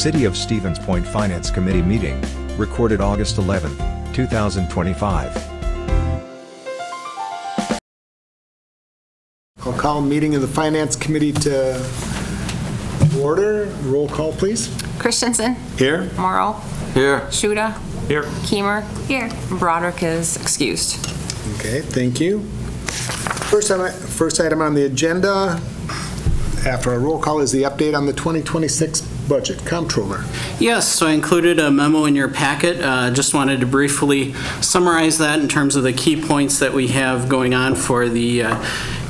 City of Stevens Point Finance Committee meeting, recorded August 11, 2025. I'll call meeting of the Finance Committee to order. Roll call, please. Christensen. Here. Morrow. Here. Shuda. Here. Keemer. Here. Broderick is excused. Okay, thank you. First item on the agenda, after our roll call, is the update on the 2026 budget. Comptroller. Yes, so I included a memo in your packet. Just wanted to briefly summarize that in terms of the key points that we have going on for the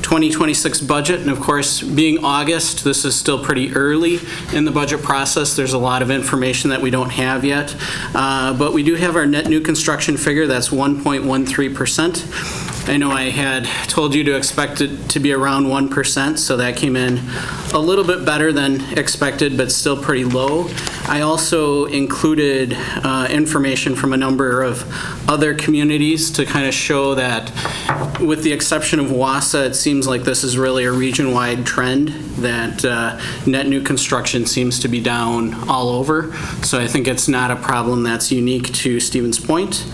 2026 budget. And of course, being August, this is still pretty early in the budget process. There's a lot of information that we don't have yet. But we do have our net new construction figure. That's 1.13%. I know I had told you to expect it to be around 1%, so that came in a little bit better than expected, but still pretty low. I also included information from a number of other communities to kind of show that, with the exception of Wausau, it seems like this is really a region-wide trend, that net new construction seems to be down all over. So I think it's not a problem that's unique to Stevens Point.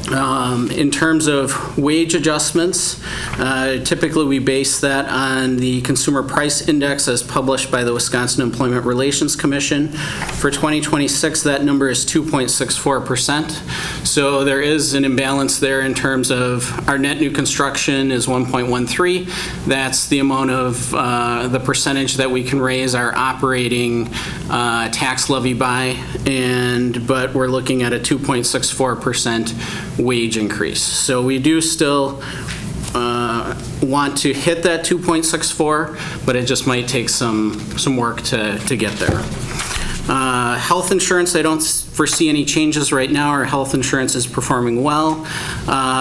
In terms of wage adjustments, typically we base that on the Consumer Price Index as published by the Wisconsin Employment Relations Commission. For 2026, that number is 2.64%. So there is an imbalance there in terms of our net new construction is 1.13. That's the amount of the percentage that we can raise our operating tax levy by, but we're looking at a 2.64% wage increase. So we do still want to hit that 2.64, but it just might take some work to get there. Health insurance, I don't foresee any changes right now. Our health insurance is performing well.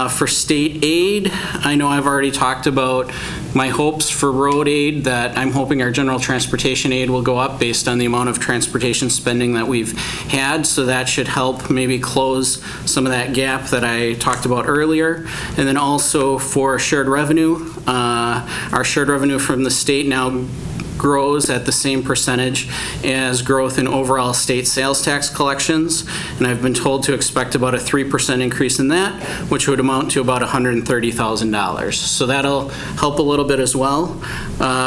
For state aid, I know I've already talked about my hopes for road aid, that I'm hoping our general transportation aid will go up based on the amount of transportation spending that we've had, so that should help maybe close some of that gap that I talked about earlier. And then also for shared revenue, our shared revenue from the state now grows at the same percentage as growth in overall state sales tax collections, and I've been told to expect about a 3% increase in that, which would amount to about $130,000. So that'll help a little bit as well.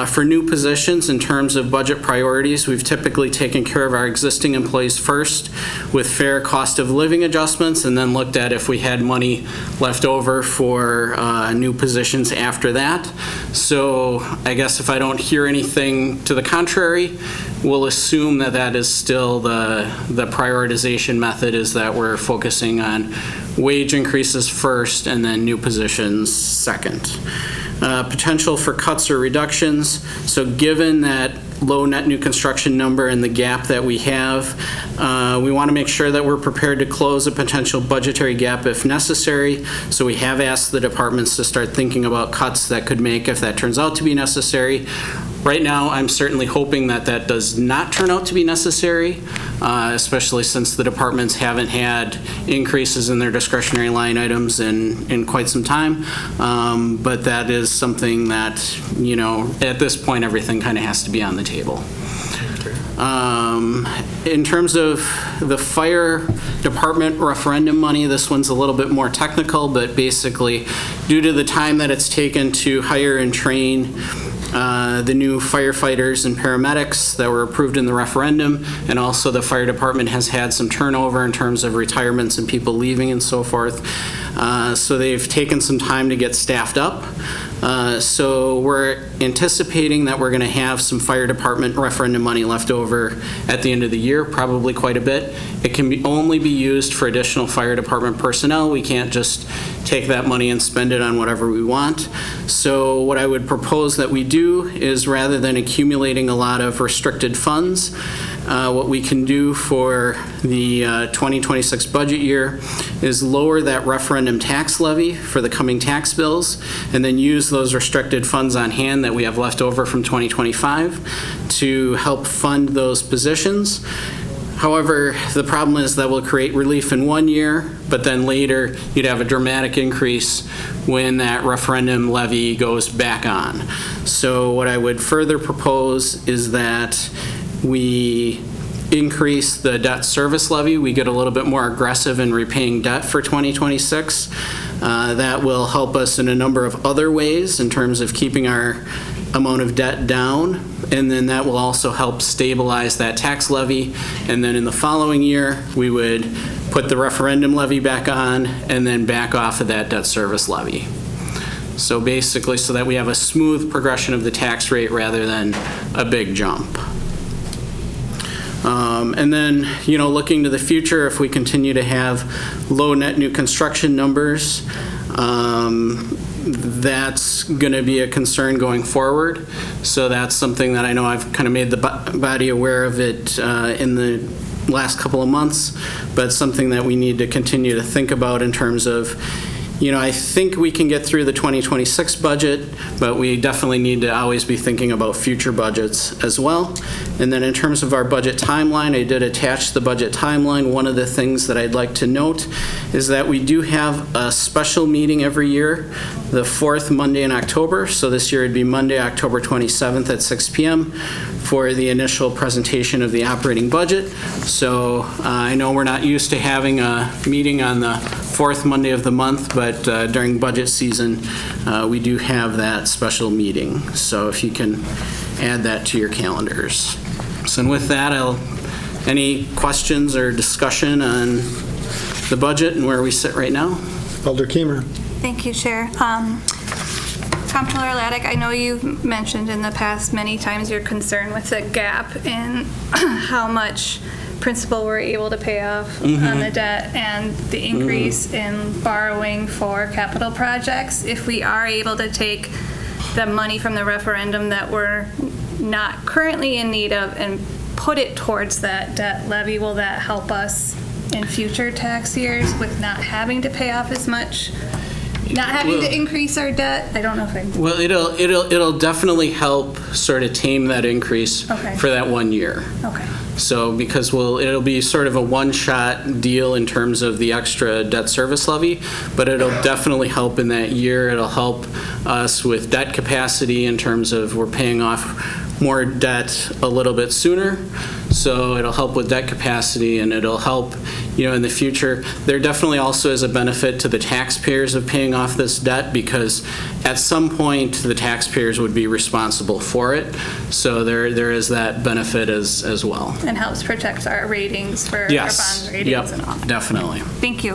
For new positions, in terms of budget priorities, we've typically taken care of our existing employees first with fair cost of living adjustments, and then looked at if we had money left over for new positions after that. So I guess if I don't hear anything to the contrary, we'll assume that that is still the prioritization method, is that we're focusing on wage increases first and then new positions second. Potential for cuts or reductions. So given that low net new construction number and the gap that we have, we want to make sure that we're prepared to close a potential budgetary gap if necessary. So we have asked the departments to start thinking about cuts that could make if that turns out to be necessary. Right now, I'm certainly hoping that that does not turn out to be necessary, especially since the departments haven't had increases in their discretionary line items in quite some time. But that is something that, you know, at this point, everything kind of has to be on the table. In terms of the fire department referendum money, this one's a little bit more technical, but basically, due to the time that it's taken to hire and train the new firefighters and paramedics that were approved in the referendum, and also the fire department has had some turnover in terms of retirements and people leaving and so forth. So they've taken some time to get staffed up. So we're anticipating that we're going to have some fire department referendum money left over at the end of the year, probably quite a bit. It can only be used for additional fire department personnel. We can't just take that money and spend it on whatever we want. So what I would propose that we do is, rather than accumulating a lot of restricted funds, what we can do for the 2026 budget year is lower that referendum tax levy for the coming tax bills, and then use those restricted funds on hand that we have left over from 2025 to help fund those positions. However, the problem is that will create relief in one year, but then later you'd have a dramatic increase when that referendum levy goes back on. So what I would further propose is that we increase the debt service levy. We get a little bit more aggressive in repaying debt for 2026. That will help us in a number of other ways in terms of keeping our amount of debt down, and then that will also help stabilize that tax levy. And then in the following year, we would put the referendum levy back on and then back off of that debt service levy. So basically, so that we have a smooth progression of the tax rate rather than a big jump. And then, looking to the future, if we continue to have low net new construction numbers, that's going to be a concern going forward. So that's something that I know I've kind of made the body aware of it in the last couple of months, but something that we need to continue to think about in terms of, I think we can get through the 2026 budget, but we definitely need to always be thinking about future budgets as well. And then in terms of our budget timeline, I did attach the budget timeline. One of the things that I'd like to note is that we do have a special meeting every year, the fourth Monday in October. So this year it'd be Monday, October 27th at 6 p.m. for the initial presentation of the operating budget. So I know we're not used to having a meeting on the fourth Monday of the month, but during budget season, we do have that special meeting. So if you can add that to your calendars. So and with that, any questions or discussion on the budget and where we sit right now? Alder Keemer. Thank you, Chair. Comptroller Laddick, I know you've mentioned in the past many times your concern with the gap in how much principal we're able to pay off on the debt and the increase in borrowing for capital projects. If we are able to take the money from the referendum that we're not currently in need of and put it towards that debt levy, will that help us in future tax years with not having to pay off as much? Not having to increase our debt? I don't know if I... Well, it'll definitely help sort of tame that increase for that 1 year. Okay. So because it'll be sort of a one-shot deal in terms of the extra debt service levy, but it'll definitely help in that year. It'll help us with debt capacity in terms of we're paying off more debt a little bit sooner. So it'll help with debt capacity, and it'll help, in the future. There definitely also is a benefit to the taxpayers of paying off this debt, because at some point the taxpayers would be responsible for it. So there is that benefit as well. And helps protect our ratings for our bond ratings and all. Definitely. Thank you.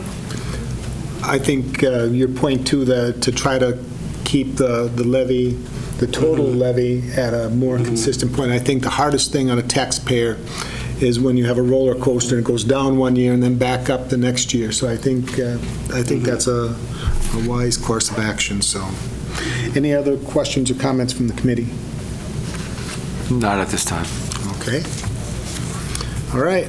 I think your point too, to try to keep the levy, the total levy at a more consistent point. I think the hardest thing on a taxpayer is when you have a roller coaster and it goes down 1 year and then back up the next year. So I think that's a wise course of action. So, any other questions or comments from the committee? Not at this time. Okay. All right.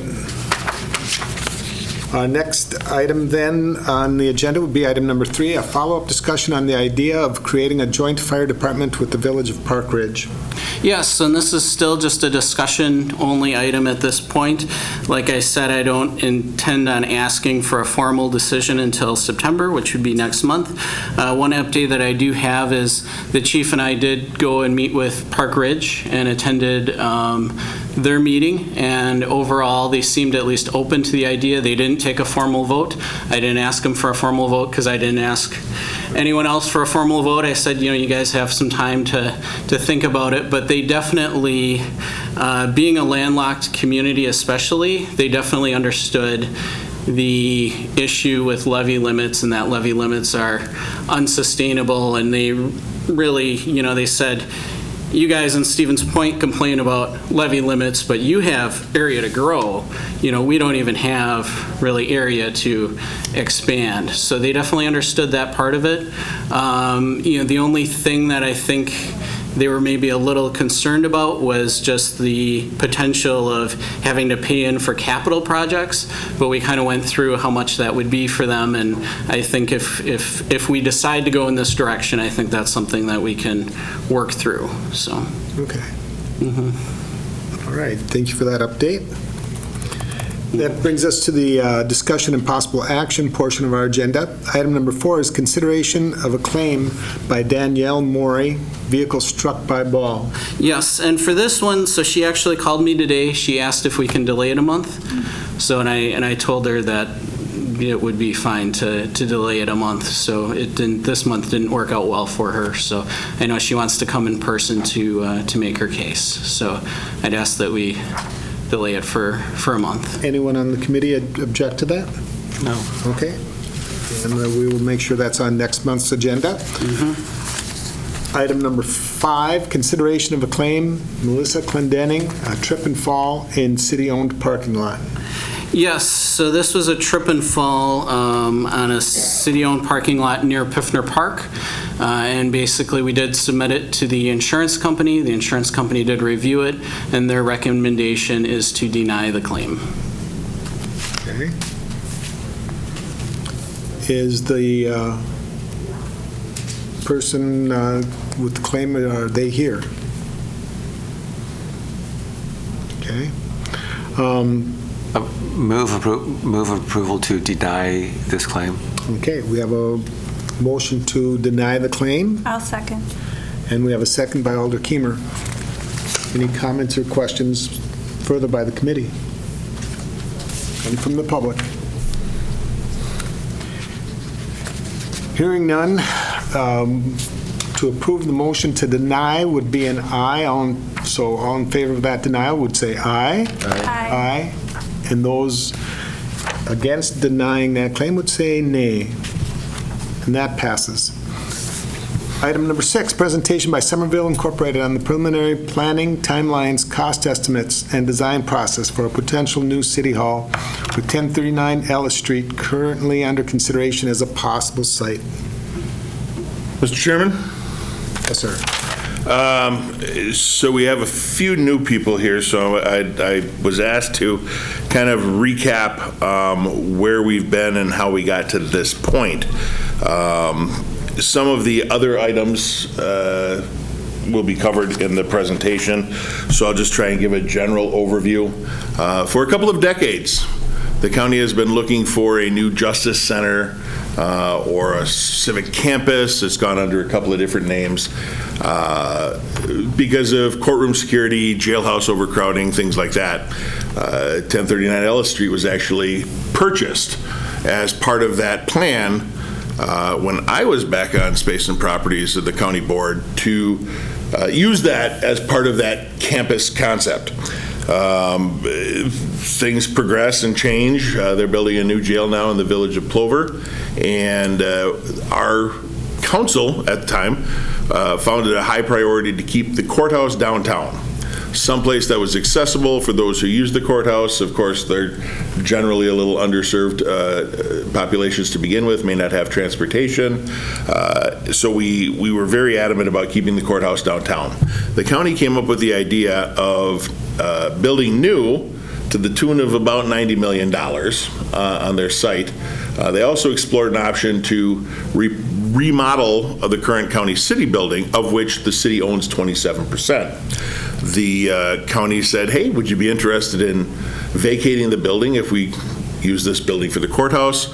Next item then on the agenda would be item number 3, a follow-up discussion on the idea of creating a joint fire department with the Village of Park Ridge. Yes, and this is still just a discussion-only item at this point. Like I said, I don't intend on asking for a formal decision until September, which would be next month. One update that I do have is the chief and I did go and meet with Park Ridge and attended their meeting, and overall they seemed at least open to the idea. They didn't take a formal vote. I didn't ask them for a formal vote because I didn't ask anyone else for a formal vote. I said, you guys have some time to think about it, but they definitely, being a landlocked community especially, they definitely understood the issue with levy limits, and that levy limits are unsustainable, and they really, they said, you guys in Stevens Point complain about levy limits, but you have area to grow. We don't even have really area to expand. So they definitely understood that part of it. The only thing that I think they were maybe a little concerned about was just the potential of having to pay in for capital projects, but we kind of went through how much that would be for them, and I think if we decide to go in this direction, I think that's something that we can work through. So. Okay. All right. Thank you for that update. That brings us to the discussion and possible action portion of our agenda. Item number 4 is consideration of a claim by Danielle Morey-Vehicle struck by ball. Yes, and for this one, so she actually called me today. She asked if we can delay it a month. So, and I told her that it would be fine to delay it a month. So this month didn't work out well for her. So I know she wants to come in person to make her case. So I'd ask that we delay it for a month. Anyone on the committee object to that? No. Okay. And we will make sure that's on next month's agenda. Item number 5, consideration of a claim, Melissa Clendenning, a trip and fall in city-owned parking lot. Yes, so this was a trip and fall on a city-owned parking lot near Piffner Park. And basically, we did submit it to the insurance company. The insurance company did review it, and their recommendation is to deny the claim. Okay. Is the person with the claim, are they here? Okay. Move approval to deny this claim. Okay, we have a motion to deny the claim, I'll second. and we have a second by Alder Keemer. Any comments or questions further by the committee? And from the public? Hearing none, to approve the motion to deny would be an aye. So all in favor of that denial would say aye. Aye. And those against denying that claim would say nay. And that passes. Item number 6, presentation by Somerville Incorporated on the preliminary planning, timelines, cost estimates, and design process for a potential new city hall with 1039 Ellis Street currently under consideration as a possible site. Mr. Chairman? Yes, sir. So we have a few new people here, so I was asked to kind of recap where we've been and how we got to this point. Some of the other items will be covered in the presentation, so I'll just try and give a general overview. For a couple of decades, the county has been looking for a new justice center or a civic campus. It's gone under a couple of different names because of courtroom security, jailhouse overcrowding, things like that. 1039 Ellis Street was actually purchased as part of that plan when I was back on Space and Properties at the county board to use that as part of that campus concept. Things progress and change. They're building a new jail now in the village of Plover, and our council at the time found it a high priority to keep the courthouse downtown, someplace that was accessible for those who use the courthouse. Of course, they're generally a little underserved populations to begin with, may not have transportation. So we were very adamant about keeping the courthouse downtown. The county came up with the idea of building new to the tune of about $90 million on their site. They also explored an option to remodel the current county city building, of which the city owns 27%. The county said, hey, would you be interested in vacating the building if we use this building for the courthouse?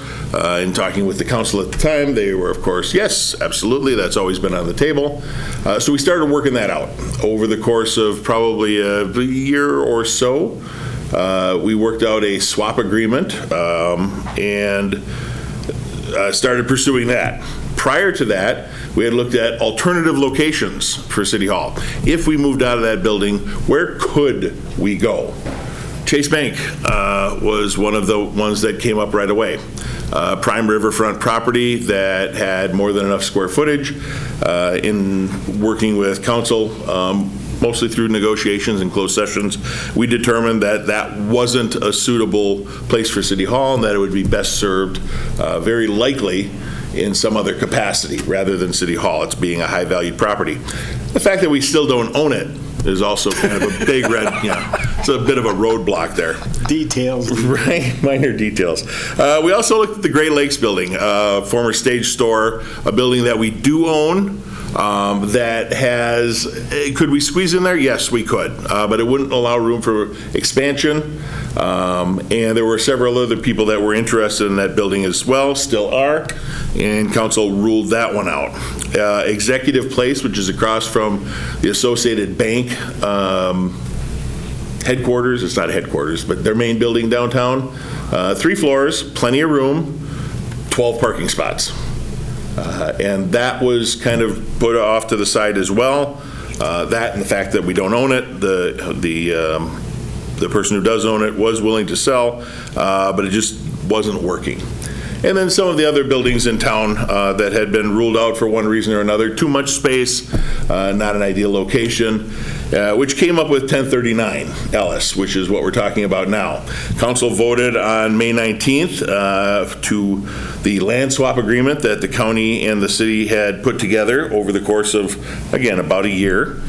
In talking with the council at the time, they were, of course, yes, absolutely. That's always been on the table. So we started working that out. Over the course of probably a year or so, we worked out a swap agreement and started pursuing that. Prior to that, we had looked at alternative locations for City Hall. If we moved out of that building, where could we go? Chase Bank was one of the ones that came up right away. Prime riverfront property that had more than enough square footage. In working with council, mostly through negotiations and closed sessions, we determined that that wasn't a suitable place for City Hall and that it would be best served very likely in some other capacity rather than City Hall. It's being a high-valued property. The fact that we still don't own it is also kind of a big red, it's a bit of a roadblock there. Details. Right, minor details. We also looked at the Great Lakes building, former Stage Store, a building that we do own, that has, could we squeeze in there? Yes, we could, but it wouldn't allow room for expansion. And there were several other people that were interested in that building as well, still are, and council ruled that one out. Executive Place, which is across from the Associated Bank headquarters, it's not headquarters, but their main building downtown, 3 floors, plenty of room, 12 parking spots. And that was kind of put off to the side as well. That and the fact that we don't own it, the person who does own it was willing to sell, but it just wasn't working. And then some of the other buildings in town that had been ruled out for one reason or another, too much space, not an ideal location, which came up with 1039 Ellis, which is what we're talking about now. Council voted on May 19th to the land swap agreement that the county and the city had put together over the course of, again, about a year.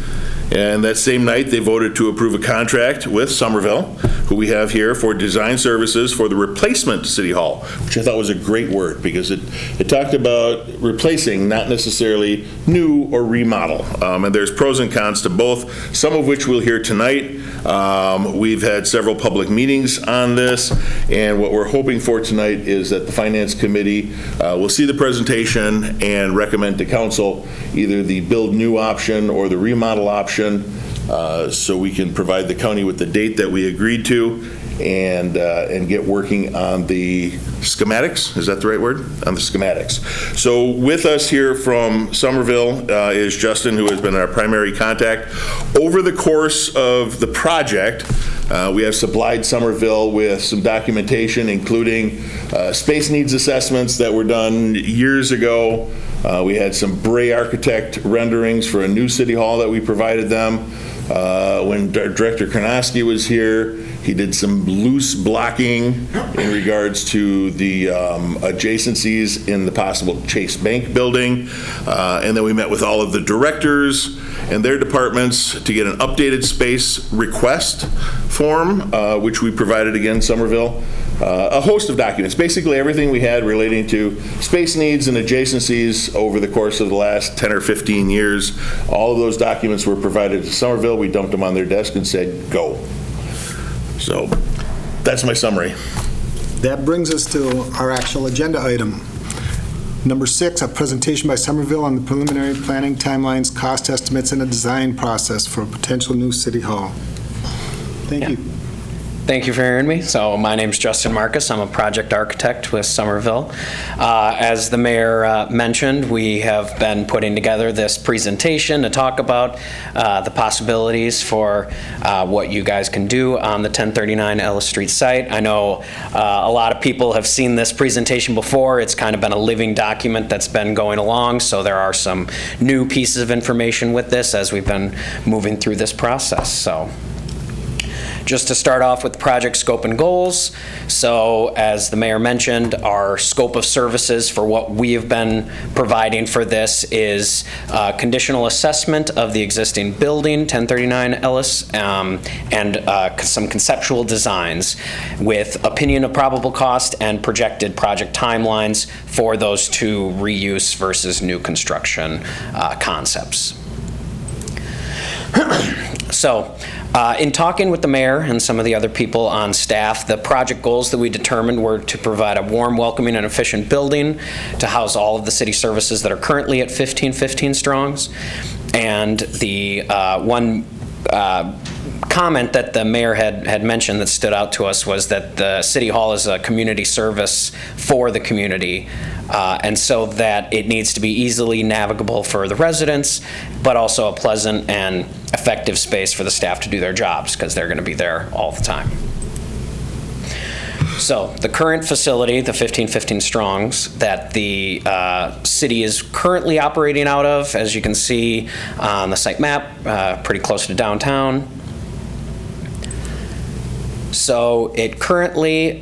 And that same night, they voted to approve a contract with Somerville, who we have here, for design services for the replacement City Hall, which I thought was a great word because it talked about replacing, not necessarily new or remodel. And there's pros and cons to both, some of which we'll hear tonight. We've had several public meetings on this, and what we're hoping for tonight is that the Finance Committee will see the presentation and recommend to Council either the build new option or the remodel option, so we can provide the county with the date that we agreed to and get working on the schematics. Is that the right word? On the schematics. So with us here from Somerville is Justin, who has been our primary contact. Over the course of the project, we have supplied Somerville with some documentation, including space needs assessments that were done years ago. We had some Bray Architect renderings for a new city hall that we provided them. When Director Karnowski was here, he did some loose blocking in regards to the adjacencies in the possible Chase Bank building. And then we met with all of the directors and their departments to get an updated space request form, which we provided again, Somerville. A host of documents, basically everything we had relating to space needs and adjacencies over the course of the last 10 or 15 years. All of those documents were provided to Somerville. We dumped them on their desk and said, go. So that's my summary. That brings us to our actual agenda item. Number 6, a presentation by Somerville on the preliminary planning timelines, cost estimates, and a design process for a potential new city hall. Thank you. Thank you for hearing me. So my name's Justin Marcus. I'm a project architect with Somerville. As the mayor mentioned, we have been putting together this presentation to talk about the possibilities for what you guys can do on the 1039 Ellis Street site. I know a lot of people have seen this presentation before. It's kind of been a living document that's been going along, so there are some new pieces of information with this as we've been moving through this process. So just to start off with project scope and goals. So as the mayor mentioned, our scope of services for what we have been providing for this is conditional assessment of the existing building, 1039 Ellis, and some conceptual designs with opinion of probable cost and projected project timelines for those two reuse versus new construction concepts. So, in talking with the mayor and some of the other people on staff, the project goals that we determined were to provide a warm, welcoming, and efficient building to house all of the city services that are currently at 1515 Strongs. And the one comment that the mayor had mentioned that stood out to us was that the city hall is a community service for the community, and so that it needs to be easily navigable for the residents, but also a pleasant and effective space for the staff to do their jobs, because they're going to be there all the time. So the current facility, the 1515 Strongs, that the city is currently operating out of, as you can see on the site map, pretty close to downtown. So it currently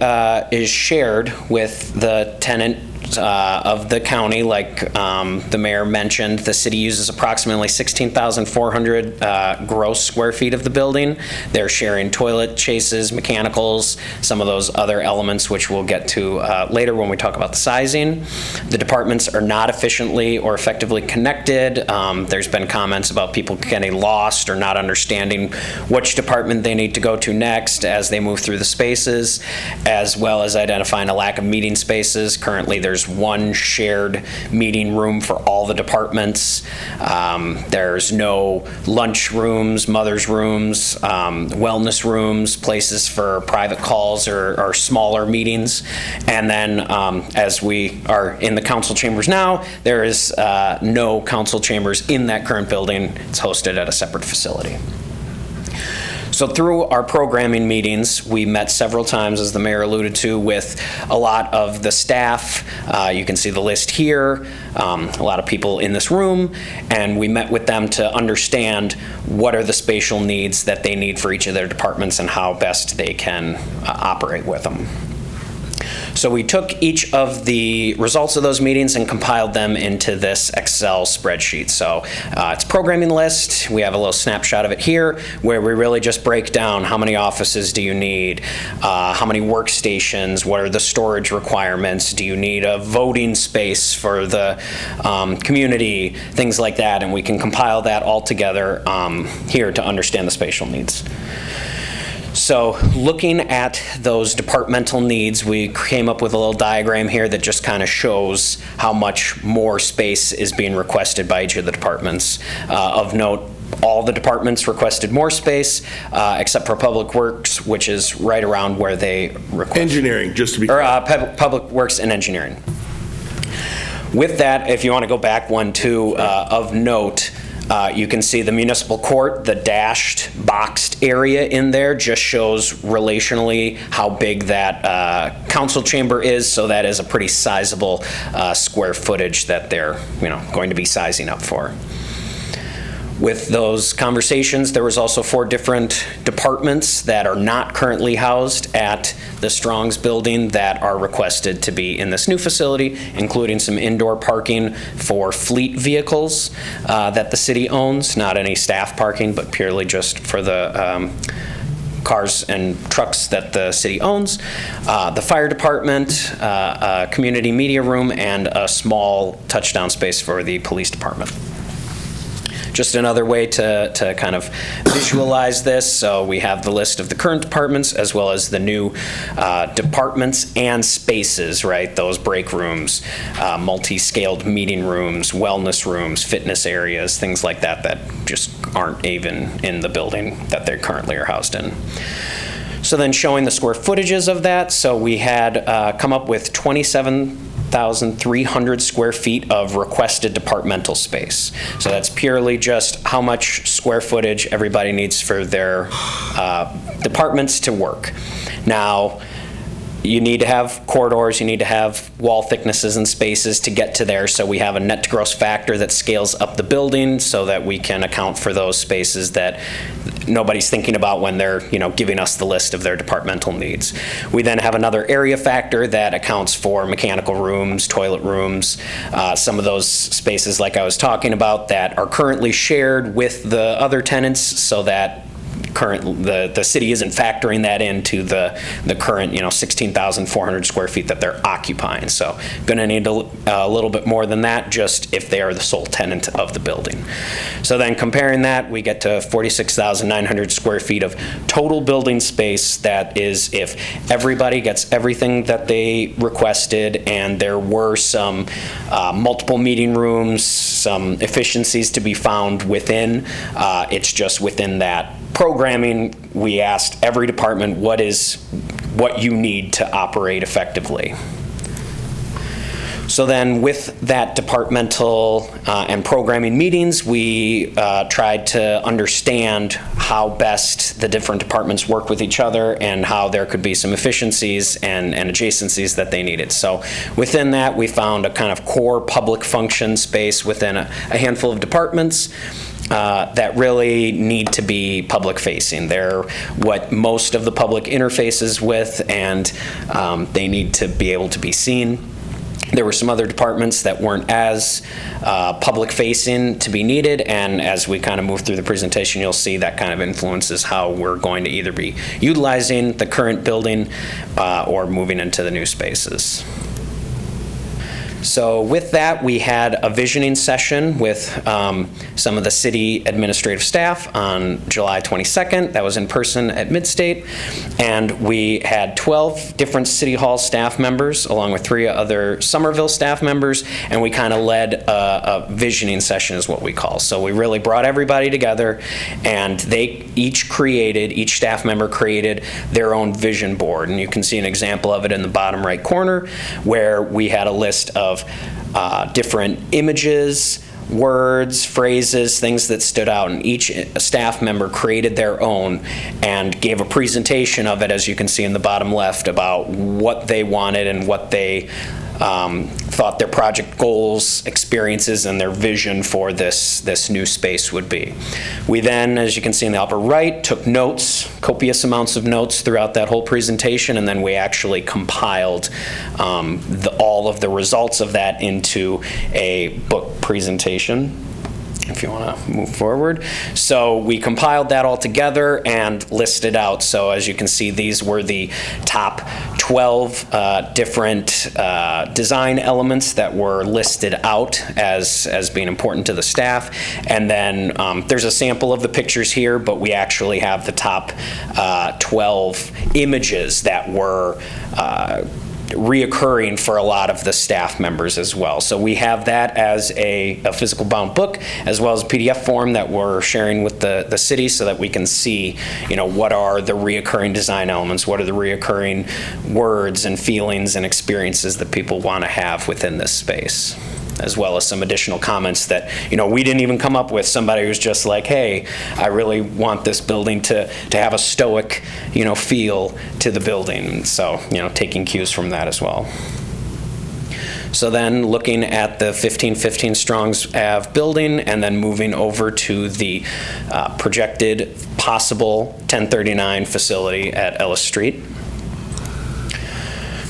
is shared with the tenant of the county, like the mayor mentioned, the city uses approximately 16,400 gross square feet of the building. They're sharing toilet chases, mechanicals, some of those other elements which we'll get to later when we talk about the sizing. The departments are not efficiently or effectively connected. There's been comments about people getting lost or not understanding which department they need to go to next as they move through the spaces, as well as identifying a lack of meeting spaces. Currently, there's one shared meeting room for all the departments. There's no lunch rooms, mother's rooms, wellness rooms, places for private calls or smaller meetings. And then as we are in the council chambers now, there is no council chambers in that current building. It's hosted at a separate facility. So through our programming meetings, we met several times, as the mayor alluded to, with a lot of the staff. You can see the list here, a lot of people in this room, and we met with them to understand what are the spatial needs that they need for each of their departments and how best they can operate with them. So we took each of the results of those meetings and compiled them into this Excel spreadsheet. So it's a programming list. We have a little snapshot of it here where we really just break down how many offices do you need, how many workstations, what are the storage requirements, do you need a voting space for the community, things like that. And we can compile that all together here to understand the spatial needs. So looking at those departmental needs, we came up with a little diagram here that just kind of shows how much more space is being requested by each of the departments. Of note, all the departments requested more space, except for Public Works, which is right around where they request. Engineering, just to be clear. Or Public Works and Engineering. With that, if you want to go back one, too, of note, you can see the municipal court, the dashed boxed area in there just shows relationally how big that council chamber is, so that is a pretty sizable square footage that they're going to be sizing up for. With those conversations, there was also 4 different departments that are not currently housed at the Strong's building that are requested to be in this new facility, including some indoor parking for fleet vehicles that the city owns, not any staff parking, but purely just for the cars and trucks that the city owns, the fire department, a community media room, and a small touchdown space for the police department. Just another way to kind of visualize this. So we have the list of the current departments as well as the new departments and spaces, right? Those break rooms, multi-scaled meeting rooms, wellness rooms, fitness areas, things like that that just aren't even in the building that they currently are housed in. So then showing the square footages of that. So we had come up with 27,300 square feet of requested departmental space. So that's purely just how much square footage everybody needs for their departments to work. Now, you need to have corridors, you need to have wall thicknesses and spaces to get to there, so we have a net to gross factor that scales up the building so that we can account for those spaces that nobody's thinking about when they're giving us the list of their departmental needs. We then have another area factor that accounts for mechanical rooms, toilet rooms, some of those spaces like I was talking about that are currently shared with the other tenants, so that the city isn't factoring that into the current 16,400 square feet that they're occupying. So going to need a little bit more than that just if they are the sole tenant of the building. So then comparing that, we get to 46,900 square feet of total building space. That is if everybody gets everything that they requested and there were some multiple meeting rooms, some efficiencies to be found within. It's just within that programming, we asked every department what you need to operate effectively. So then with that departmental and programming meetings, we tried to understand how best the different departments work with each other and how there could be some efficiencies and adjacencies that they needed. So within that, we found a kind of core public function space within a handful of departments that really need to be public facing. They're what most of the public interfaces with, and they need to be able to be seen. There were some other departments that weren't as public-facing to be needed, and as we kind of move through the presentation, you'll see that kind of influences how we're going to either be utilizing the current building or moving into the new spaces. So with that, we had a visioning session with some of the city administrative staff on July 22nd. That was in person at Midstate. And we had 12 different City Hall staff members, along with 3 other Somerville staff members, and we kind of led a visioning session is what we call. So we really brought everybody together, and each staff member created their own vision board. And you can see an example of it in the bottom right corner, where we had a list of different images, words, phrases, things that stood out, and each staff member created their own and gave a presentation of it, as you can see in the bottom left, about what they wanted and what they thought their project goals, experiences, and their vision for this new space would be. We then, as you can see in the upper right, took notes, copious amounts of notes throughout that whole presentation, and then we actually compiled all of the results of that into a book presentation, if you want to move forward. So we compiled that all together and listed out. So as you can see, these were the top 12 different design elements that were listed out as being important to the staff. And then there's a sample of the pictures here, but we actually have the top 12 images that were reoccurring for a lot of the staff members as well. So we have that as a physical bound book, as well as a PDF form that we're sharing with the city, so that we can see, what are the reoccurring design elements, what are the reoccurring words and feelings and experiences that people want to have within this space, as well as some additional comments that, we didn't even come up with. Somebody who's just like, hey, I really want this building to have a stoic, feel to the building. So, taking cues from that as well. So then looking at the 1515 Strongs Ave building, and then moving over to the projected possible 1039 facility at Ellis Street.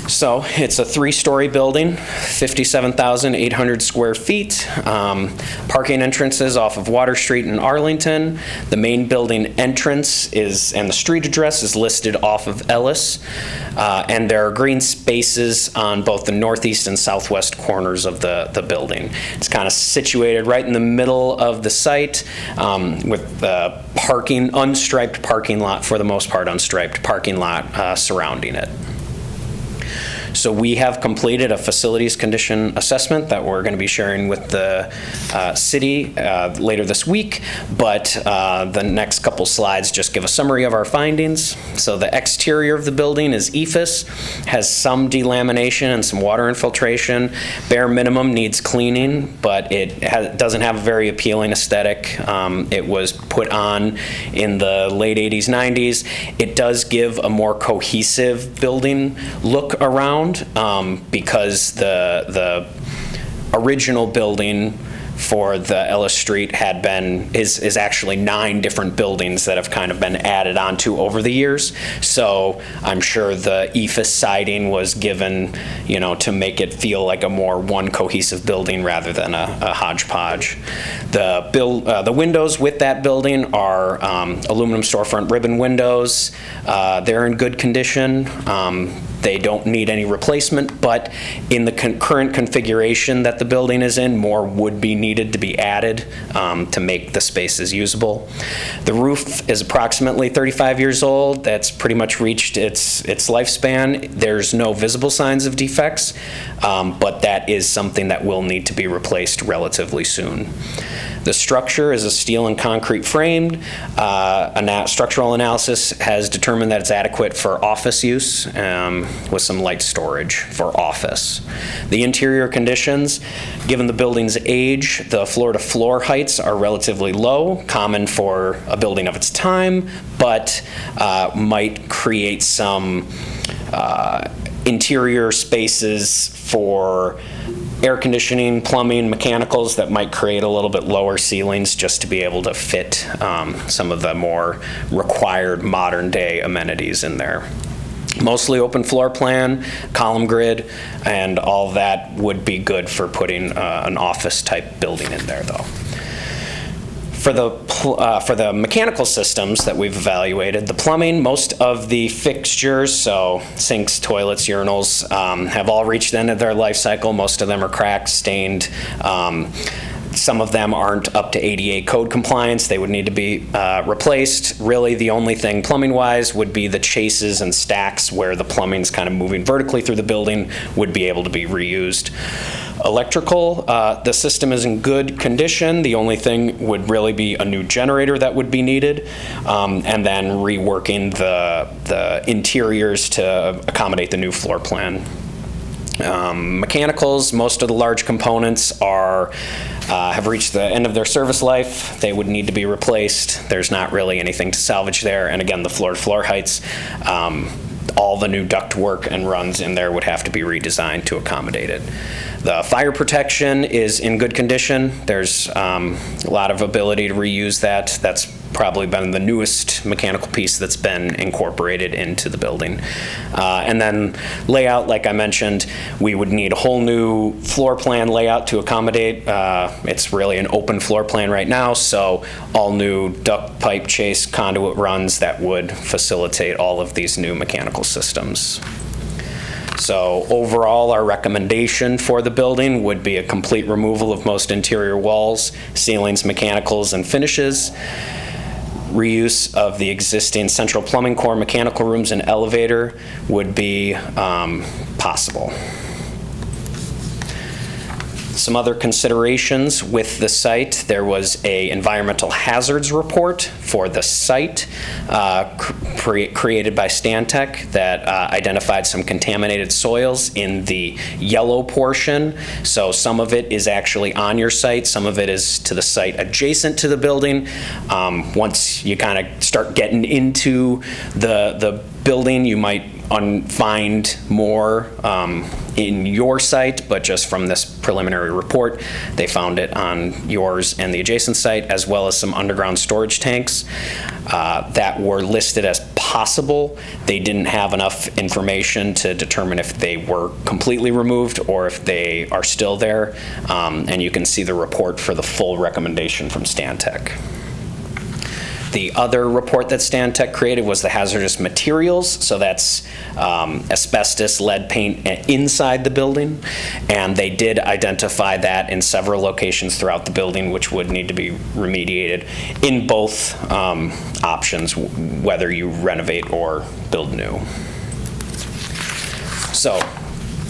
So it's a 3-story building, 57,800 square feet. Parking entrances off of Water Street in Arlington. The main building entrance and the street address is listed off of Ellis. And there are green spaces on both the northeast and southwest corners of the building. It's kind of situated right in the middle of the site, with unstriped parking lot, for the most part, unstriped parking lot surrounding it. So we have completed a facilities condition assessment that we're going to be sharing with the city later this week, but the next couple slides just give a summary of our findings. So the exterior of the building is EIFS, has some delamination and some water infiltration. Bare minimum needs cleaning, but it doesn't have a very appealing aesthetic. It was put on in the late 80s, 90s. It does give a more cohesive building look around, because the original building for the Ellis Street is actually 9 different buildings that have kind of been added onto over the years. So I'm sure the EIFS siding was given, to make it feel like a more one cohesive building rather than a hodgepodge. The windows with that building are aluminum storefront ribbon windows. They're in good condition. They don't need any replacement, but in the current configuration that the building is in, more would be needed to be added to make the spaces usable. The roof is approximately 35 years old. That's pretty much reached its lifespan. There's no visible signs of defects, but that is something that will need to be replaced relatively soon. The structure is a steel and concrete framed. Structural analysis has determined that it's adequate for office use, with some light storage for office. The interior conditions, given the building's age, the floor-to-floor heights are relatively low, common for a building of its time, but might create some interior spaces for air conditioning, plumbing, mechanicals that might create a little bit lower ceilings just to be able to fit some of the more required modern day amenities in there. Mostly open floor plan, column grid, and all that would be good for putting an office-type building in there, though. For the mechanical systems that we've evaluated, the plumbing, most of the fixtures, so sinks, toilets, urinals, have all reached the end of their life cycle. Most of them are cracked, stained. Some of them aren't up to ADA code compliance. They would need to be replaced. Really, the only thing plumbing-wise would be the chases and stacks where the plumbing's kind of moving vertically through the building would be able to be reused. Electrical, the system is in good condition. The only thing would really be a new generator that would be needed, and then reworking the interiors to accommodate the new floor plan. Mechanicals, most of the large components have reached the end of their service life. They would need to be replaced. There's not really anything to salvage there. And again, the floor-to-floor heights, all the new duct work and runs in there would have to be redesigned to accommodate it. The fire protection is in good condition. There's a lot of ability to reuse that. That's probably been the newest mechanical piece that's been incorporated into the building. And then layout, like I mentioned, we would need a whole new floor plan layout to accommodate. It's really an open floor plan right now, so all new duct, pipe, chase, conduit runs that would facilitate all of these new mechanical systems. So overall, our recommendation for the building would be a complete removal of most interior walls, ceilings, mechanicals, and finishes. Reuse of the existing central plumbing core, mechanical rooms, and elevator would be possible. Some other considerations with the site. There was a environmental hazards report for the site created by Stantec that identified some contaminated soils in the yellow portion. So some of it is actually on your site, some of it is to the site adjacent to the building. Once you kind of start getting into the building, you might find more in your site, but just from this preliminary report, they found it on yours and the adjacent site, as well as some underground storage tanks that were listed as possible. They didn't have enough information to determine if they were completely removed or if they are still there, and you can see the report for the full recommendation from Stantec. The other report that Stantec created was the hazardous materials, so that's asbestos, lead paint inside the building, and they did identify that in several locations throughout the building, which would need to be remediated in both options, whether you renovate or build new. So,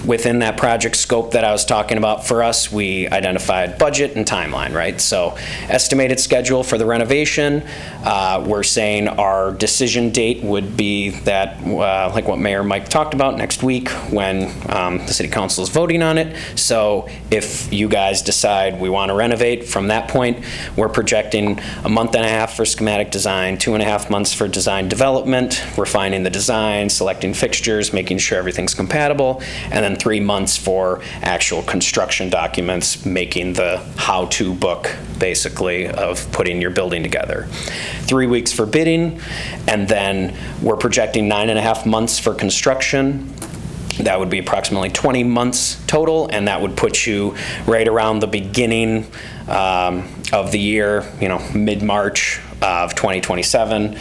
within that project scope that I was talking about for us, we identified budget and timeline, right? So estimated schedule for the renovation, we're saying our decision date would be that, like what Mayor Mike talked about, next week when the City Council is voting on it. So if you guys decide we want to renovate, from that point, we're projecting a month and a half for schematic design, 2.5 months for design development, refining the design, selecting fixtures, making sure everything's compatible, and then 3 months for actual construction documents, making the how-to book, basically, of putting your building together. 3 weeks for bidding, and then we're projecting 9.5 months for construction. That would be approximately 20 months total, and that would put you right around the beginning of the year, mid-March of 2027.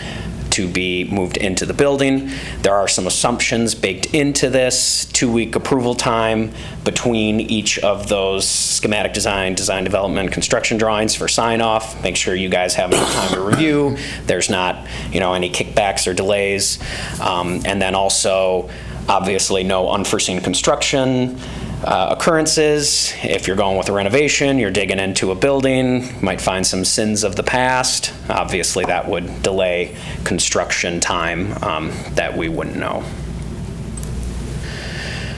To be moved into the building. There are some assumptions baked into this 2-week approval time between each of those schematic design, design development, construction drawings for sign off. Make sure you guys have enough time to review. There's not, any kickbacks or delays. And then also, obviously, no unforeseen construction occurrences. If you're going with a renovation, you're digging into a building, you might find some sins of the past. Obviously, that would delay construction time that we wouldn't know.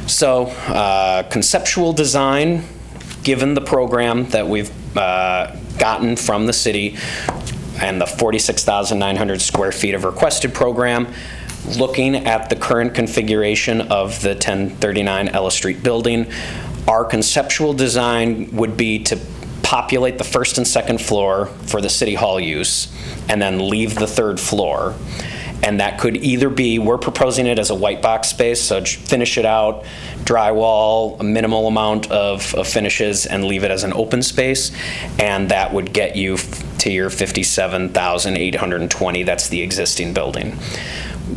So, conceptual design, given the program that we've gotten from the city and the 46,900 square feet of requested program, looking at the current configuration of the 1039 Ellis Street building, our conceptual design would be to populate the first and second floor for the city hall use, and then leave the third floor. And that could either be, we're proposing it as a white box space, so finish it out, drywall, a minimal amount of finishes, and leave it as an open space. And that would get you to your $57,820. That's the existing building.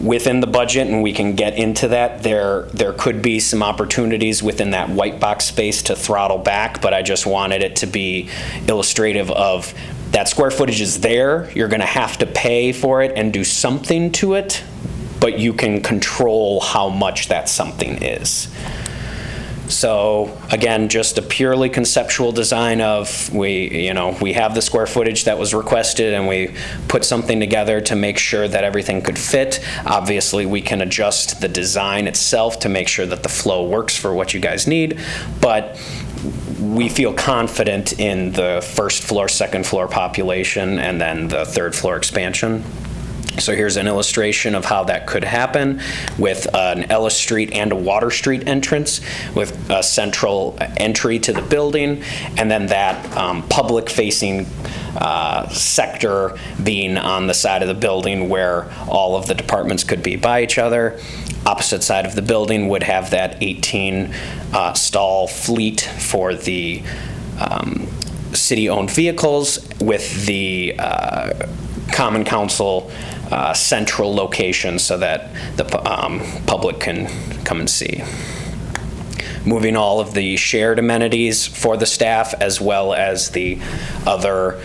Within the budget, and we can get into that, there could be some opportunities within that white box space to throttle back, but I just wanted it to be illustrative of that square footage is there. You're going to have to pay for it and do something to it, but you can control how much that something is. So again, just a purely conceptual design of we have the square footage that was requested, and we put something together to make sure that everything could fit. Obviously, we can adjust the design itself to make sure that the flow works for what you guys need, but we feel confident in the first floor, second floor population, and then the third floor expansion. So here's an illustration of how that could happen with an Ellis Street and a Water Street entrance with a central entry to the building, and then that public-facing sector being on the side of the building where all of the departments could be by each other. Opposite side of the building would have that 18 stall fleet for the city-owned vehicles with the Common Council central location so that the public can come and see. Moving all of the shared amenities for the staff as well as the other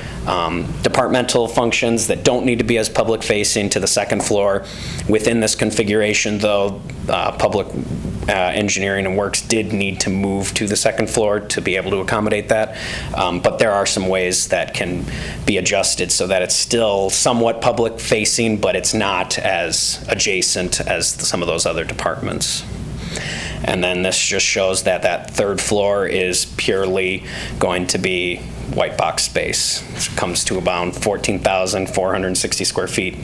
departmental functions that don't need to be as public facing to the second floor. Within this configuration, though, public engineering and works did need to move to the second floor to be able to accommodate that. But there are some ways that can be adjusted so that it's still somewhat public facing, but it's not as adjacent as some of those other departments. And then this just shows that that third floor is purely going to be white box space. It comes to about 14,460 square feet.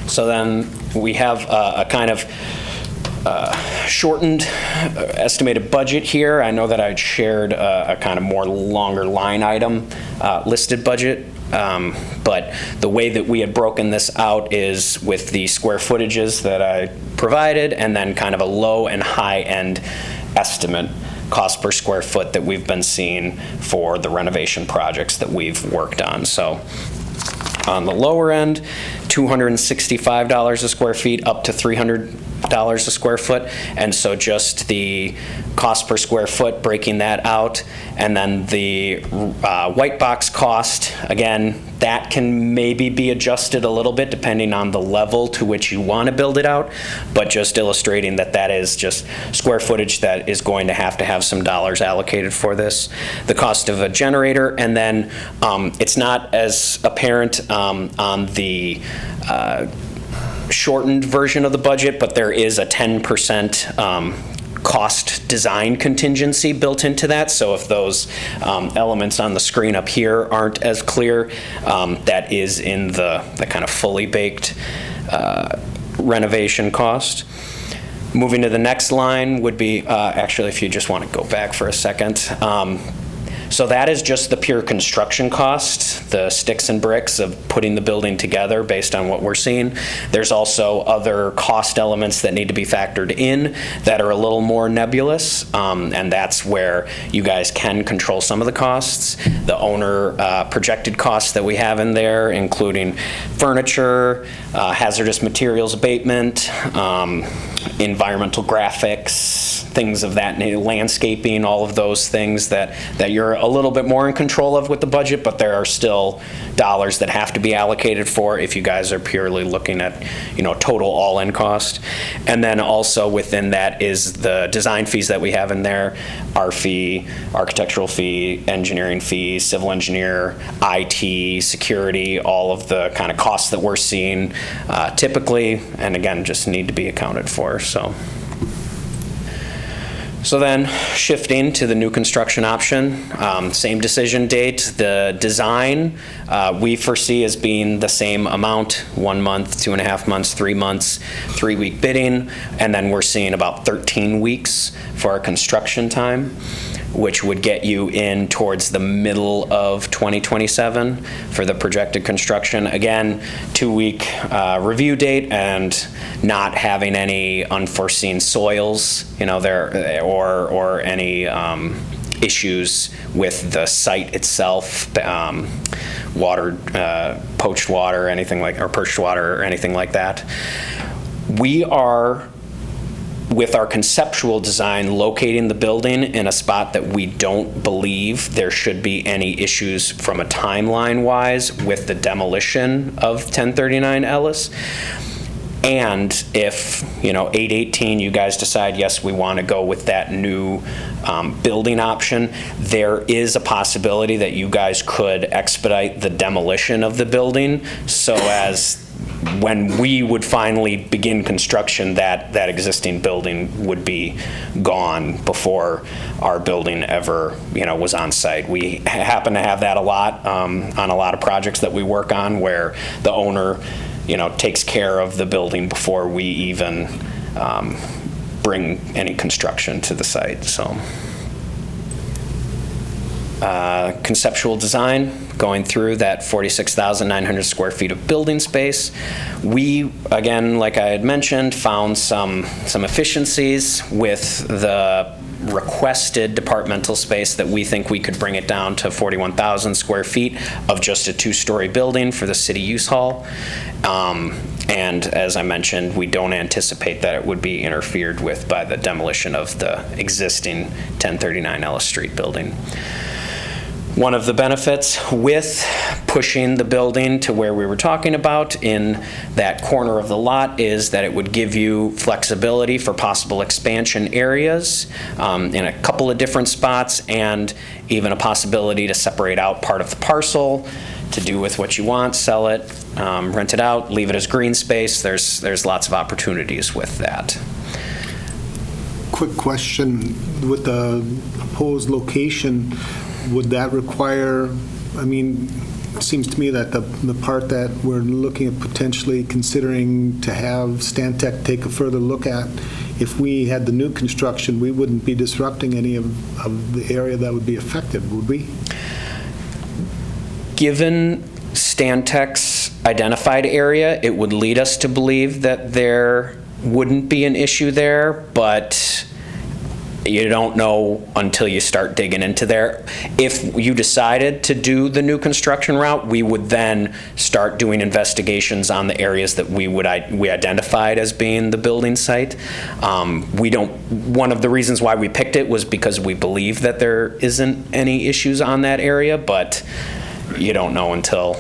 So then we have a kind of shortened estimated budget here. I know that I'd shared a kind of more longer line item listed budget. But the way that we had broken this out is with the square footages that I provided, and then kind of a low and high end estimate cost per square foot that we've been seeing for the renovation projects that we've worked on. So on the lower end, $265 a square feet up to $300 a square foot. And so just the cost per square foot, breaking that out, and then the white box cost, again, that can maybe be adjusted a little bit depending on the level to which you want to build it out, but just illustrating that that is just square footage that is going to have some dollars allocated for this. The cost of a generator, and then it's not as apparent on the shortened version of the budget, but there is a 10% cost design contingency built into that. So if those elements on the screen up here aren't as clear, that is in the kind of fully baked renovation cost. Moving to the next line would be, actually, if you just want to go back for a second. So that is just the pure construction cost, the sticks and bricks of putting the building together based on what we're seeing. There's also other cost elements that need to be factored in that are a little more nebulous, and that's where you guys can control some of the costs. The owner projected costs that we have in there, including furniture, hazardous materials abatement, environmental graphics, things of that nature, landscaping, all of those things that you're a little bit more in control of with the budget, but there are still dollars that have to be allocated for if you guys are purely looking at, total all-in cost. And then also within that is the design fees that we have in there, our fee, architectural fee, engineering fee, civil engineer, IT, security, all of the kind of costs that we're seeing typically, and again, just need to be accounted for. So then shifting to the new construction option, same decision date. The design we foresee as being the same amount, 1 month, 2.5 months, 3 months, 3-week bidding, and then we're seeing about 13 weeks for our construction time. which would get you in towards the middle of 2027 for the projected construction. Again, 2-week review date, and not having any unforeseen soils, there, or any issues with the site itself, water, poached water, or perched water, or anything like that. We are, with our conceptual design, locating the building in a spot that we don't believe there should be any issues from a timeline-wise with the demolition of 1039 Ellis. And if, 8/18, you guys decide, yes, we want to go with that new building option, there is a possibility that you guys could expedite the demolition of the building, so as when we would finally begin construction, that existing building would be gone before our building ever, was on site. We happen to have that a lot on a lot of projects that we work on, where the owner takes care of the building before we even bring any construction to the site. So, conceptual design, going through that 46,900 square feet of building space. We, again, like I had mentioned, found some efficiencies with the requested departmental space that we think we could bring it down to 41,000 square feet of just a 2-story building for the city use hall. And as I mentioned, we don't anticipate that it would be interfered with by the demolition of the existing 1039 Ellis Street building. One of the benefits with pushing the building to where we were talking about in that corner of the lot is that it would give you flexibility for possible expansion areas in a couple of different spots, and even a possibility to separate out part of the parcel to do with what you want, sell it, rent it out, leave it as green space. There's lots of opportunities with that. Quick question, with the proposed location, would that require, it seems to me that the part that we're looking at potentially considering to have Stantec take a further look at, if we had the new construction, we wouldn't be disrupting any of the area that would be affected, would we? Given Stantec's identified area, it would lead us to believe that there wouldn't be an issue there, but you don't know until you start digging into there. If you decided to do the new construction route, we would then start doing investigations on the areas that we identified as being the building site. One of the reasons why we picked it was because we believe that there isn't any issues on that area, but you don't know until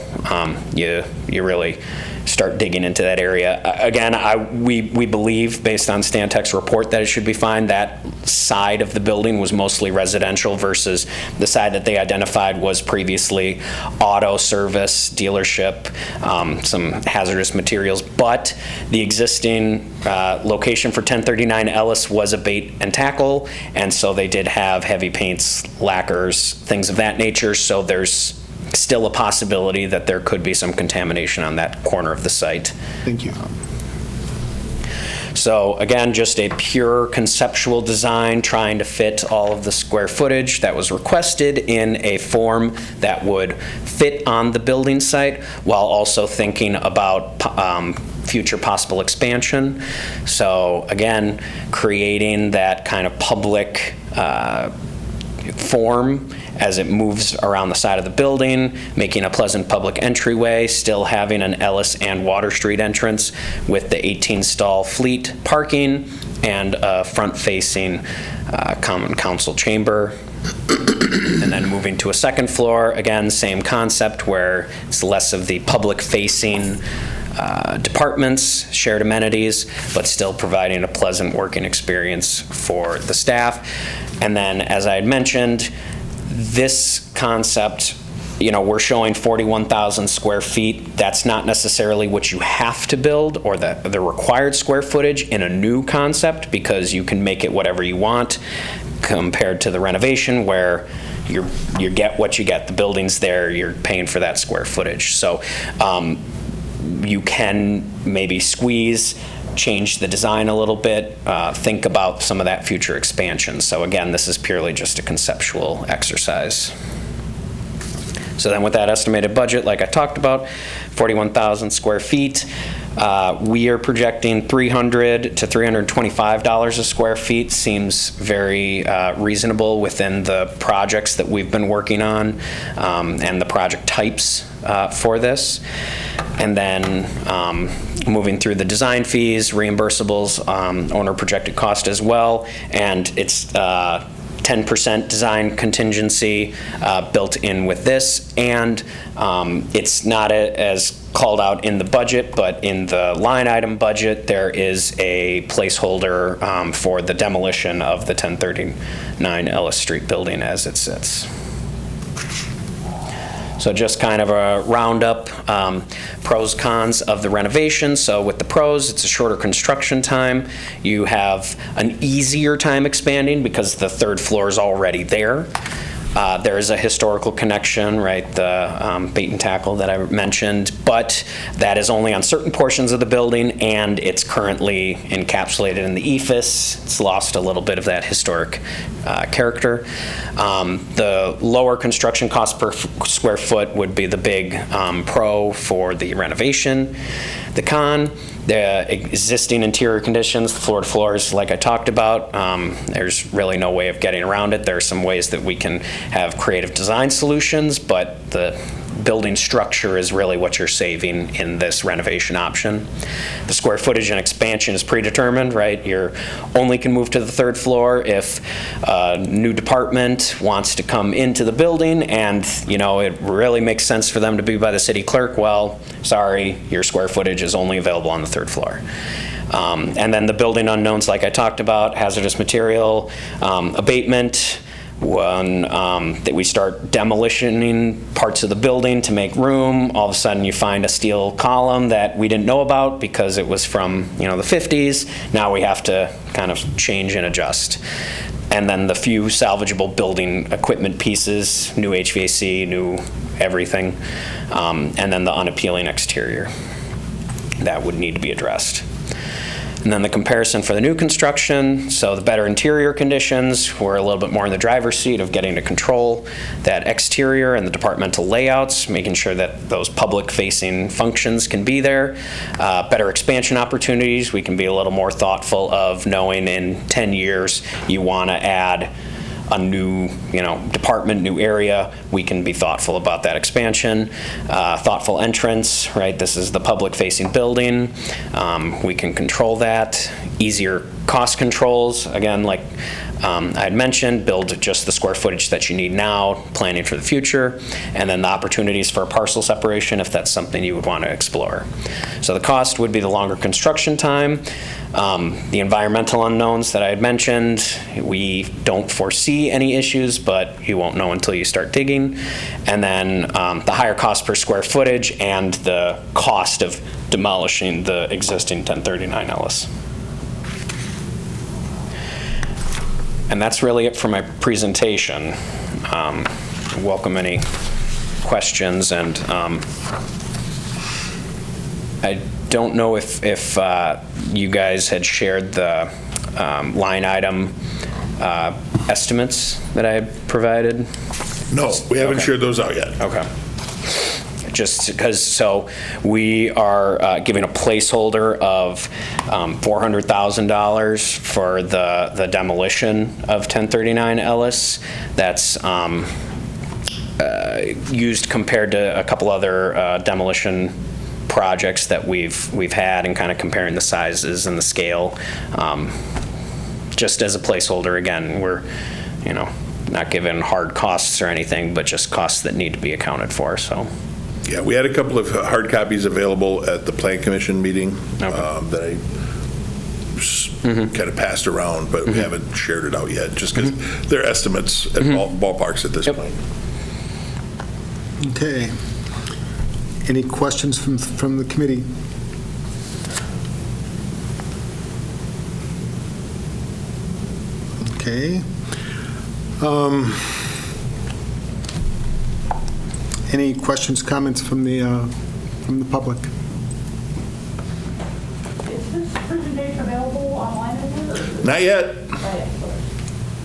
you really start digging into that area. Again, we believe, based on Stantec's report, that it should be fine. That side of the building was mostly residential versus the side that they identified was previously auto service, dealership, some hazardous materials. But the existing location for 1039 Ellis was a bait and tackle, and so they did have heavy paints, lacquers, things of that nature. So there's still a possibility that there could be some contamination on that corner of the site. Thank you. So again, just a pure conceptual design, trying to fit all of the square footage that was requested in a form that would fit on the building site, while also thinking about future possible expansion. So again, creating that kind of public form as it moves around the side of the building, making a pleasant public entryway, still having an Ellis and Water Street entrance with the 18-stall fleet parking, and a front-facing common council chamber. And then moving to a second floor, again, same concept, where it's less of the public-facing departments, shared amenities, but still providing a pleasant working experience for the staff. And then, as I had mentioned, this concept, we're showing 41,000 square feet. That's not necessarily what you have to build, or the required square footage in a new concept, because you can make it whatever you want, compared to the renovation, where you get what you get. The building's there, you're paying for that square footage. So you can maybe squeeze change the design a little bit, think about some of that future expansion. So again, this is purely just a conceptual exercise. So then with that estimated budget, like I talked about, 41,000 square feet, we are projecting $300 to $325 a square feet. Seems very reasonable within the projects that we've been working on and the project types for this. And then moving through the design fees, reimbursables, owner projected cost as well, and it's 10% design contingency built in with this, and it's not as called out in the budget, but in the line item budget, there is a placeholder for the demolition of the 1039 Ellis Street building as it sits. So just kind of a roundup, pros, cons of the renovation. So with the pros, it's a shorter construction time. You have an easier time expanding because the third floor is already there. There is a historical connection, right, the bait and tackle that I mentioned, but that is only on certain portions of the building, and it's currently encapsulated in the ephes. It's lost a little bit of that historic character. The lower construction cost per square foot would be the big pro for the renovation. The con, the existing interior conditions, the floor to floors, like I talked about, there's really no way of getting around it. There are some ways that we can have creative design solutions, but the building structure is really what you're saving in this renovation option. The square footage and expansion is predetermined, right? You only can move to the third floor if a new department wants to come into the building and, you know, it really makes sense for them to be by the city clerk. Well, sorry, your square footage is only available on the third floor. And then the building unknowns, like I talked about, hazardous material, abatement, when that we start demolishing parts of the building to make room, all of a sudden you find a steel column that we didn't know about because it was from, you know, the 50s. Now we have to kind of change and adjust. And then the few salvageable building equipment pieces, new HVAC, new everything, and then the unappealing exterior that would need to be addressed. And then the comparison for the new construction, so the better interior conditions, we're a little bit more in the driver's seat of getting to control that exterior and the departmental layouts, making sure that those public-facing functions can be there. Better expansion opportunities, we can be a little more thoughtful of knowing in 10 years you want to add a new, you know, department, new area, we can be thoughtful about that expansion. Thoughtful entrance, right? This is the public-facing building. We can control that. Easier cost controls, again, like I had mentioned, build just the square footage that you need now, planning for the future, and then the opportunities for parcel separation if that's something you would want to explore. So the cost would be the longer construction time. The environmental unknowns that I had mentioned, we don't foresee any issues, but you won't know until you start digging. And then the higher cost per square footage and the cost of demolishing the existing 1039 Ellis. And that's really it for my presentation. Welcome any questions, and I don't know if you guys had shared the line item estimates that I had provided. No, we haven't shared those out yet. Okay. Just because, so we are giving a placeholder of $400,000 for the demolition of 1039 Ellis. That's used compared to a couple other demolition projects that we've had, and kind of comparing the sizes and the scale. Just as a placeholder, again, we're, you know, not given hard costs or anything, but just costs that need to be accounted for. So. Yeah, we had a couple of hard copies available at the Plan Commission meeting that I kind of passed around, but we haven't shared it out yet, just because they're estimates at ballparks at this point. Okay. Any questions from the committee? Okay. Any questions, comments from the public? presentation available online anywhere? Not yet.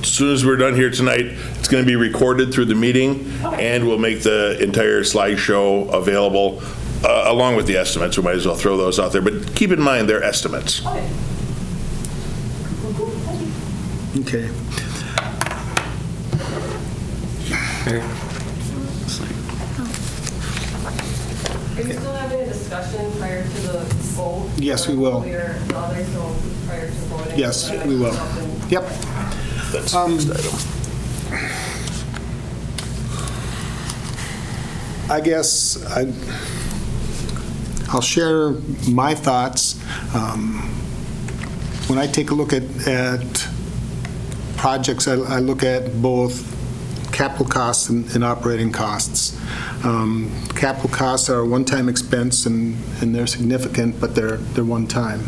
As soon as we're done here tonight, it's going to be recorded through the meeting, and we'll make the entire slideshow available along with the estimates. We might as well throw those out there, but keep in mind they're estimates. Okay. Okay. Are you still having a discussion prior to the vote? Yes, we will. The others, so prior to voting? Yes, we will. Yep. That's the next item. I guess I'll share my thoughts. When I take a look at projects, I look at both capital costs and operating costs. Capital costs are a one-time expense, and they're significant, but they're one-time.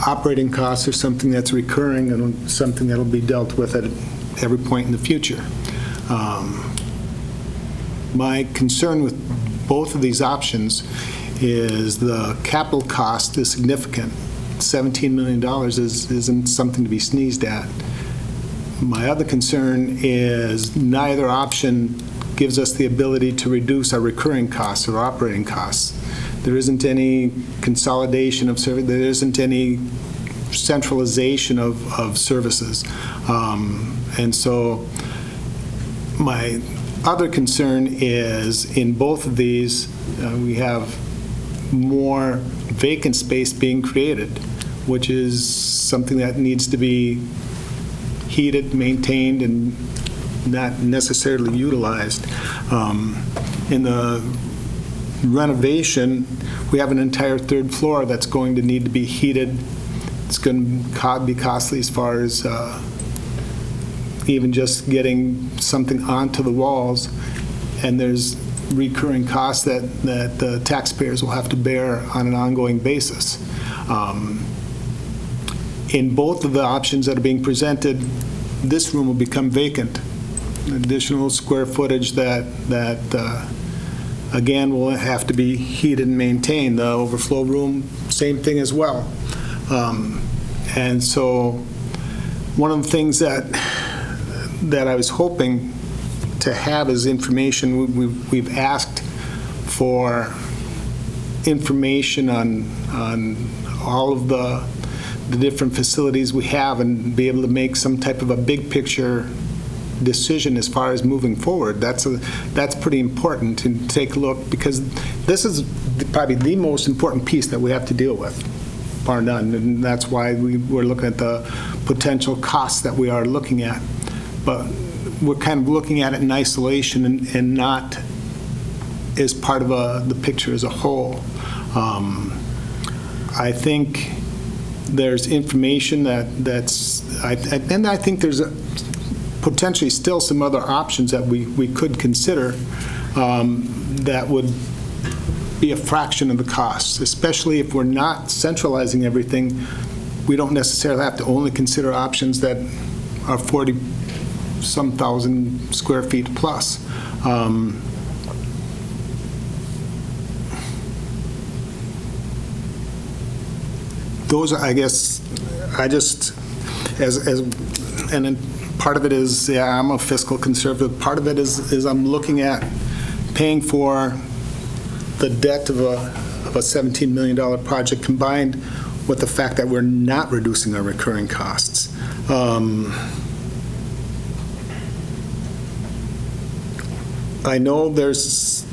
Operating costs are something that's recurring and something that'll be dealt with at every point in the future. My concern with both of these options is the capital cost is significant. $17 million isn't something to be sneezed at. My other concern is neither option gives us the ability to reduce our recurring costs or operating costs. There isn't any consolidation of service. There isn't any centralization of services. And so my other concern is in both of these, we have more vacant space being created, which is something that needs to be heated, maintained, and not necessarily utilized. In the renovation, we have an entire third floor that's going to need to be heated. It's going to be costly as far as even just getting something onto the walls, and there's recurring costs that the taxpayers will have to bear on an ongoing basis. In both of the options that are being presented, this room will become vacant. Additional square footage that again, will have to be heated and maintained. The overflow room, same thing as well. And so one of the things that I was hoping to have as information, we've asked for information on all of the different facilities we have and be able to make some type of a big picture decision as far as moving forward. That's pretty important to take a look, because this is probably the most important piece that we have to deal with, bar none, and that's why we're looking at the potential costs that we are looking at. But we're kind of looking at it in isolation and not as part of the picture as a whole. I think there's information and I think there's potentially still some other options that we could consider that would be a fraction of the costs, especially if we're not centralizing everything. We don't necessarily have to only consider options that are 40-some thousand square feet plus. Those are, I guess, and then part of it is, yeah, I'm a fiscal conservative. Part of it is I'm looking at paying for the debt of a $17 million project combined with the fact that we're not reducing our recurring costs. I know there is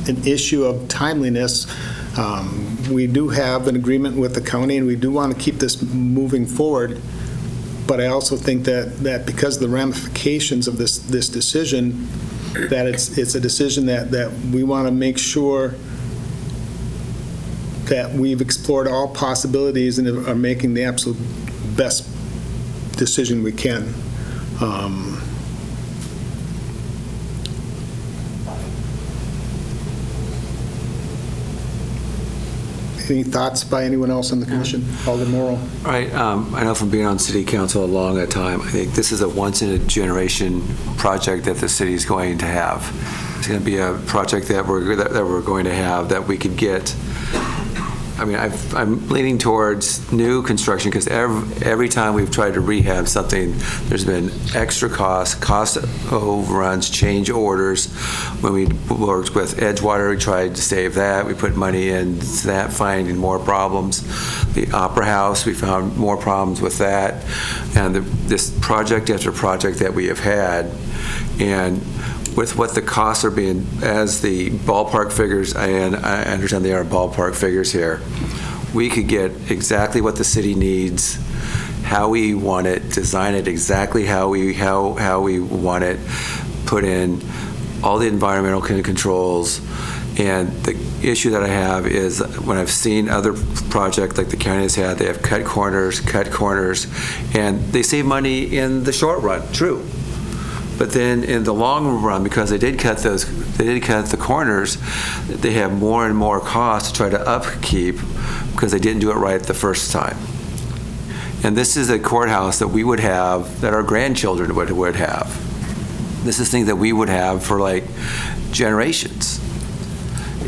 an issue of timeliness. We do have an agreement with the county, and we do want to keep this moving forward. But I also think that because of the ramifications of this decision, that it's a decision that we want to make sure that we've explored all possibilities and are making the absolute best decision we can. Any thoughts by anyone else on the commission? Alderman Morrow. All right. I know from being on city council a long time, I think this is a once-in-a-generation project that the city is going to have. It's going to be a project that we're going to have that we could get I mean, I'm leaning towards new construction because every time we've tried to rehab something, there's been extra cost overruns, change orders. When we worked with Edgewater, we tried to save that. We put money into that, finding more problems. The Opera House, we found more problems with that. And this project after project that we have had, and with what the costs are being, as the ballpark figures, and I understand they are ballpark figures here, we could get exactly what the city needs, how we want it, design it exactly how we want it, put in all the environmental controls. And the issue that I have is when I've seen other projects like the county has had, they have cut corners, and they save money in the short run, true. But then in the long run, because they did cut the corners, they have more and more costs to try to upkeep because they didn't do it right the first time. And this is a courthouse that we would have, that our grandchildren would have. This is things that we would have for like generations.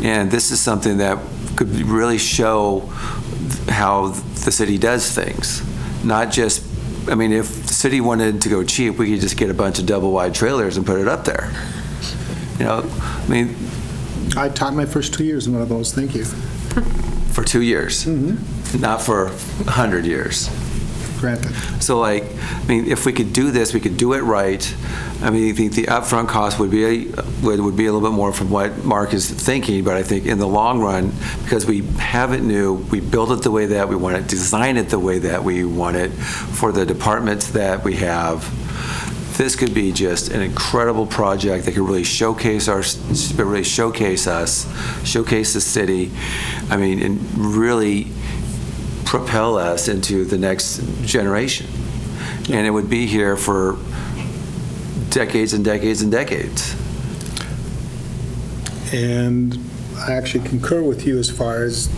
And this is something that could really show how the city does things, not just, I mean, if the city wanted to go cheap, we could just get a bunch of double-wide trailers and put it up there. You know, I mean... I taught my first 2 years in one of those, thank you. For 2 years? Mm-hmm. Not for 100 years. Granted. So, like, I mean, if we could do this, we could do it right. I mean, I think the upfront cost would be a little bit more from what Mark is thinking, but I think in the long run, because we have it new, we build it the way that we want it, design it the way that we want it for the departments that we have, this could be just an incredible project that could really showcase us, showcase the city. I mean, and really propel us into the next generation. And it would be here for decades and decades and decades. And I actually concur with you as far as,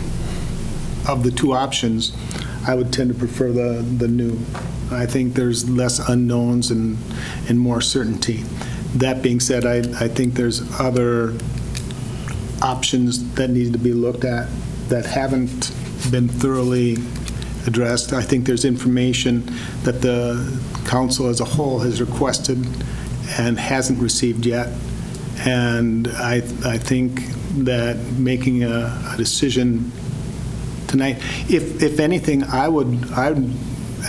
of the two options, I would tend to prefer the new. I think there's less unknowns and more certainty. That being said, I think there's other options that need to be looked at that haven't been thoroughly addressed. I think there's information that the council as a whole has requested and hasn't received yet. And I think that making a decision tonight, if anything, I would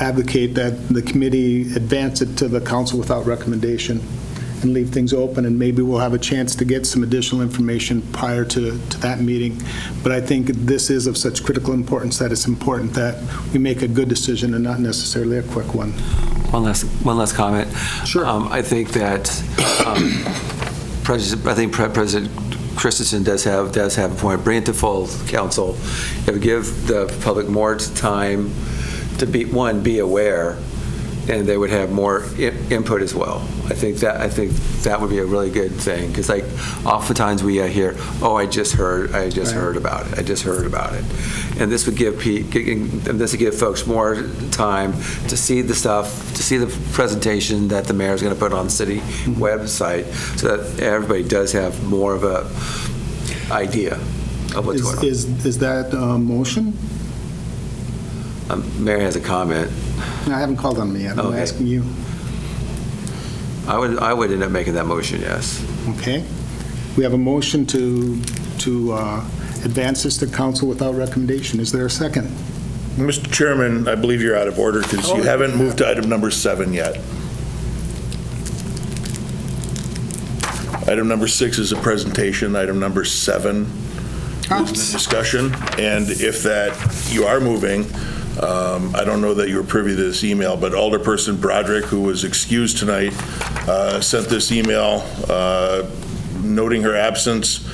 advocate that the committee advance it to the council without recommendation and leave things open, and maybe we'll have a chance to get some additional information prior to that meeting. But I think this is of such critical importance that it's important that we make a good decision and not necessarily a quick one. One last comment. Sure. I think that President Christensen does have a point. Bring it to full council. It would give the public more time to be aware, and they would have more input as well. I think that would be a really good thing, because like oftentimes we hear, "Oh, I just heard about it," and this would give folks more time to see the stuff, to see the presentation that the mayor is going to put on the city website, so that everybody does have more of a idea of what's going on. Is that a motion? Mayor has a comment. I haven't called on me yet. I'm asking you. I would end up making that motion, yes. Okay. We have a motion to advance this to council without recommendation. Is there a second? Mr. Chairman, I believe you're out of order because you haven't moved to item number 7 yet. Item number 6 is a presentation. Item number 7 is a discussion. And if that you are moving, I don't know that you were privy to this email, but Alderperson Broderick, who was excused tonight, sent this email noting her absence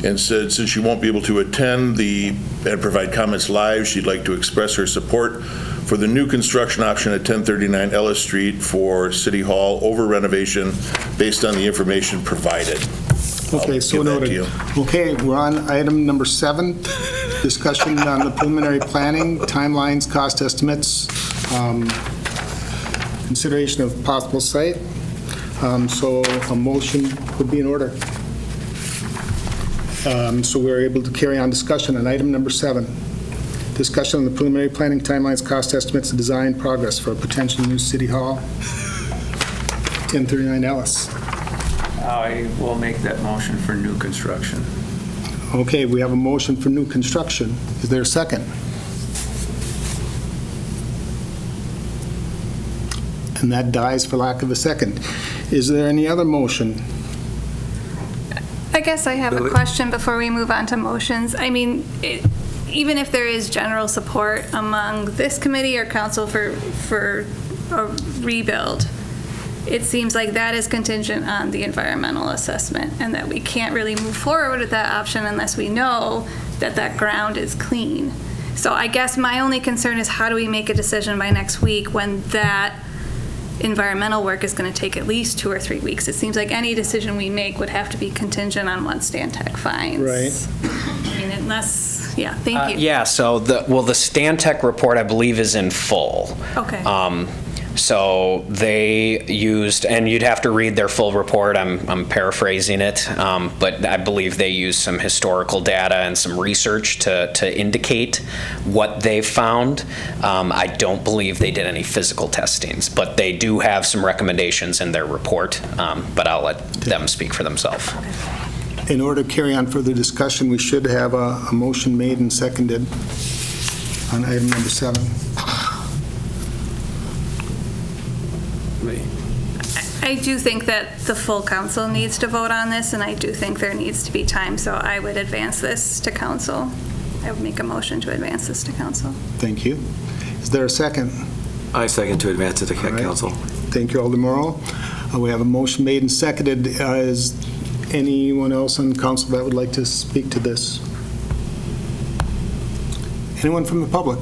and said since she won't be able to attend and provide comments live, she'd like to express her support for the new construction option at 1039 Ellis Street for City Hall over renovation based on the information provided. Okay, so noted. Okay, we're on item number 7, discussion on the preliminary planning, timelines, cost estimates, consideration of possible site. So a motion would be in order. So we're able to carry on discussion on item number 7. Discussion on the preliminary planning timelines, cost estimates, and design progress for a potential new city hall. 1039 Ellis. I will make that motion for new construction. Okay, we have a motion for new construction. Is there a second? And that dies for lack of a second. Is there any other motion? I guess I have a question before we move on to motions. I mean, even if there is general support among this committee or council for a rebuild, it seems like that is contingent on the environmental assessment and that we can't really move forward with that option unless we know that that ground is clean. So I guess my only concern is how do we make a decision by next week when that environmental work is going to take at least 2 or 3 weeks. It seems like any decision we make would have to be contingent on what Stantec finds. Right. I mean, unless, yeah, thank you. Yeah, so the Stantec report, I believe, is in full. Okay. So they used, and you'd have to read their full report, I'm paraphrasing it, but I believe they used some historical data and some research to indicate what they found. I don't believe they did any physical testings, but they do have some recommendations in their report, but I'll let them speak for themselves. In order to carry on further discussion, we should have a motion made and seconded on item number 7. I do think that the full council needs to vote on this, and I do think there needs to be time, so I would advance this to council. I would make a motion to advance this to council. Thank you. Is there a second? I second to advance it to council. Thank you, Alderman Morrow. We have a motion made and seconded. Is anyone else on council that would like to speak to this? Anyone from the public?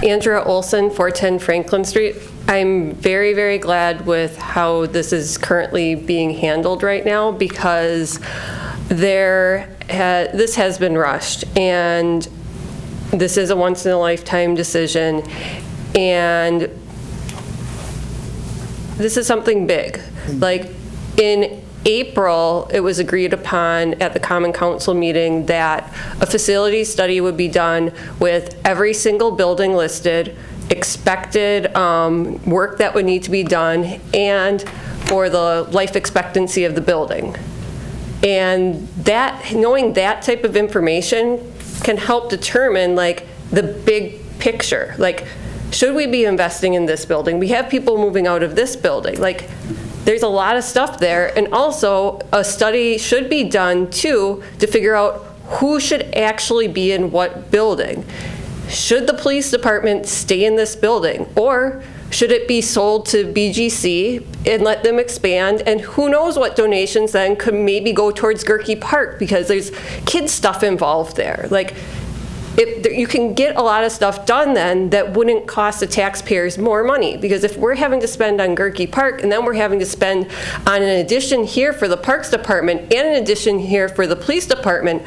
Andrea Olson, 410 Franklin Street. I'm very, very glad with how this is currently being handled right now because this has been rushed, and this is a once-in-a-lifetime decision, and this is something big. Like in April, it was agreed upon at the Common Council meeting that a facility study would be done with every single building listed, expected work that would need to be done, and for the life expectancy of the building. And that, knowing that type of information can help determine like the big picture. Like, should we be investing in this building? We have people moving out of this building. Like, there's a lot of stuff there, and also a study should be done too to figure out who should actually be in what building. Should the police department stay in this building, or should it be sold to BGC and let them expand? And who knows what donations then could maybe go towards Gerke Park, because there's kids stuff involved there. Like, you can get a lot of stuff done then that wouldn't cost the taxpayers more money, because if we're having to spend on Gerke Park and then we're having to spend on an addition here for the Parks Department and an addition here for the Police Department,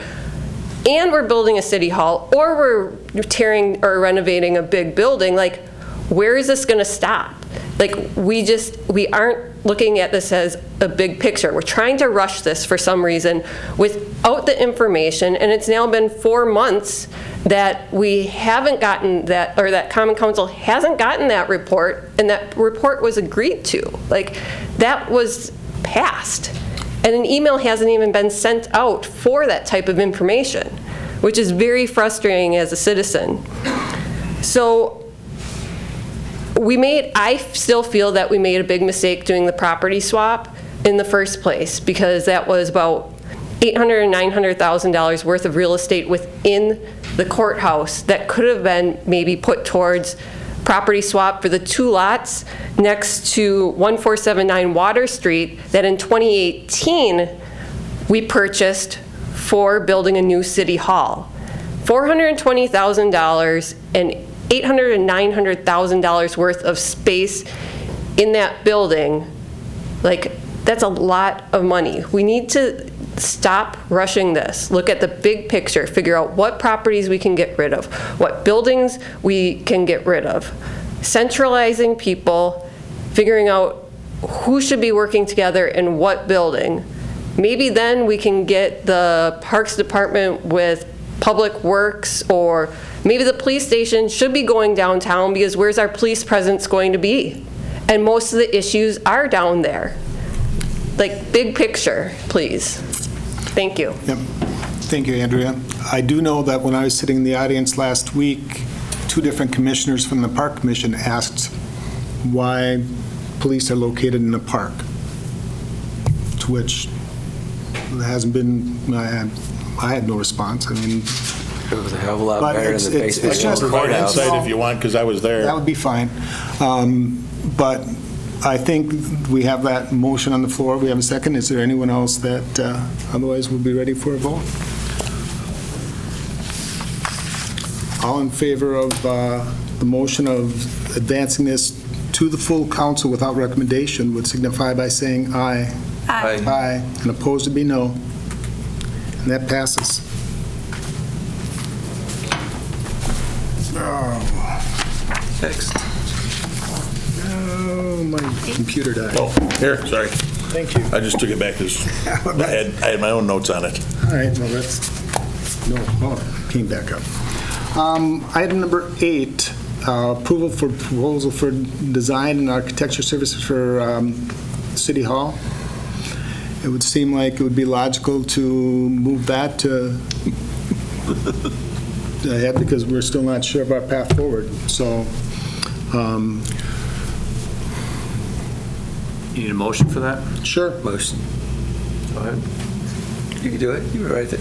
and we're building a city hall, or we're tearing or renovating a big building, like, where is this going to stop? Like, we aren't looking at this as a big picture. We're trying to rush this for some reason without the information, and it's now been 4 months that we haven't gotten that, or that Common Council hasn't gotten that report, and that report was agreed to. Like, that was passed. And an email hasn't even been sent out for that type of information, which is very frustrating as a citizen. So I still feel that we made a big mistake doing the property swap in the first place, because that was about $800,000 and $900,000 worth of real estate within the courthouse that could have been maybe put towards property swap for the 2 lots next to 1479 Water Street that in 2018 we purchased for building a new city hall. $420,000 and $800,000 and $900,000 worth of space in that building. Like, that's a lot of money. We need to stop rushing this. Look at the big picture. Figure out what properties we can get rid of, what buildings we can get rid of. Centralizing people figuring out who should be working together in what building. Maybe then we can get the Parks Department with Public Works, or maybe the police station should be going downtown, because where's our police presence going to be? And most of the issues are down there. Like, big picture, please. Thank you. Yep. Thank you, Andrea. I do know that when I was sitting in the audience last week, 2 different commissioners from the Park Commission asked why police are located in a park, to which there hasn't been, I had no response. I mean, It was a hell of a lot but better it's than the basement. it's just Provide insight if you want, because I was there. That would be fine. But I think we have that motion on the floor. We have a second. Is there anyone else that otherwise we'll be ready for a vote? All in favor of the motion of advancing this to the full council without recommendation would signify by saying aye. Aye. Aye. And opposed would be no. And that passes. Oh. Next. Oh, my computer died. Oh, here, sorry. Thank you. I just took it back because I had my own notes on it. All right, well, that's, no, oh, it came back up. Item number 8, approval for proposal for design and architecture services for City Hall. It would seem like it would be logical to move that to ahead, because we're still not sure of our path forward. So, You need a motion for that? sure. Motion. Go ahead. You can do it. You were right there.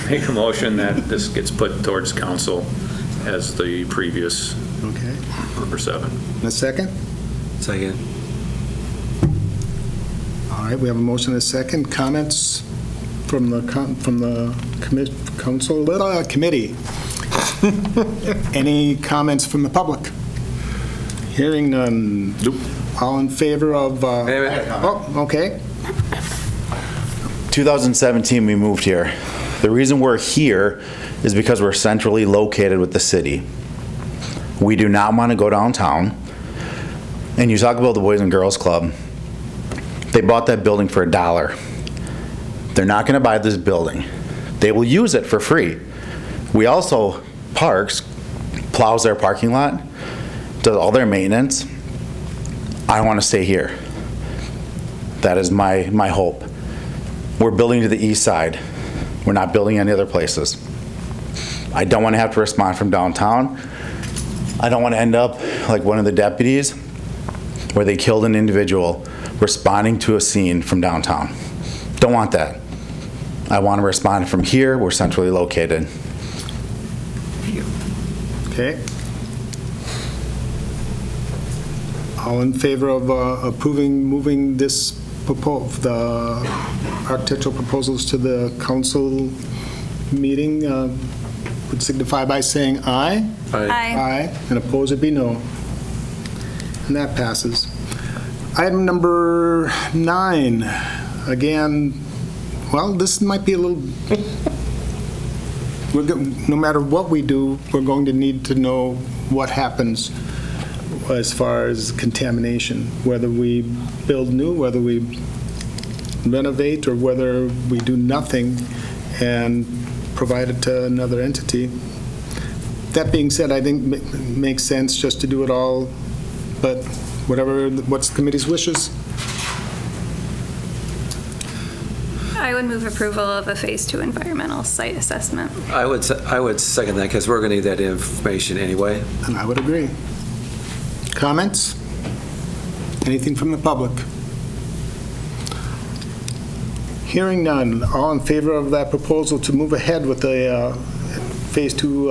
Make a motion that this gets put towards council as the previous Okay. number 7. And a second? Second. All right, we have a motion and a second. Comments from the committee? Any comments from the public? Hearing none. Nope. All in favor of? Oh, okay. 2017, we moved here. The reason we're here is because we're centrally located with the city. We do not want to go downtown. And you talk about the Boys and Girls Club. They bought that building for $1. They're not going to buy this building. They will use it for free. We also, Parks, plows their parking lot, does all their maintenance. I want to stay here. That is my hope. We're building to the east side. We're not building any other places. I don't want to have to respond from downtown. I don't want to end up like one of the deputies where they killed an individual responding to a scene from downtown. Don't want that. I want to respond from here. We're centrally located. Okay. All in favor of approving moving this the architectural proposals to the council meeting would signify by saying aye. Aye. Aye. And opposed would be no. And that passes. Item number 9. Again, well, this might be a little... no matter what we do, we're going to need to know what happens as far as contamination, whether we build new, whether we renovate, or whether we do nothing and provide it to another entity. That being said, I think it makes sense just to do it all, but what's the committee's wishes? I would move approval of a Phase 2 environmental site assessment. I would second that, because we're going to need that information anyway. And I would agree. Comments? Anything from the public? Hearing none. All in favor of that proposal to move ahead with the Phase 2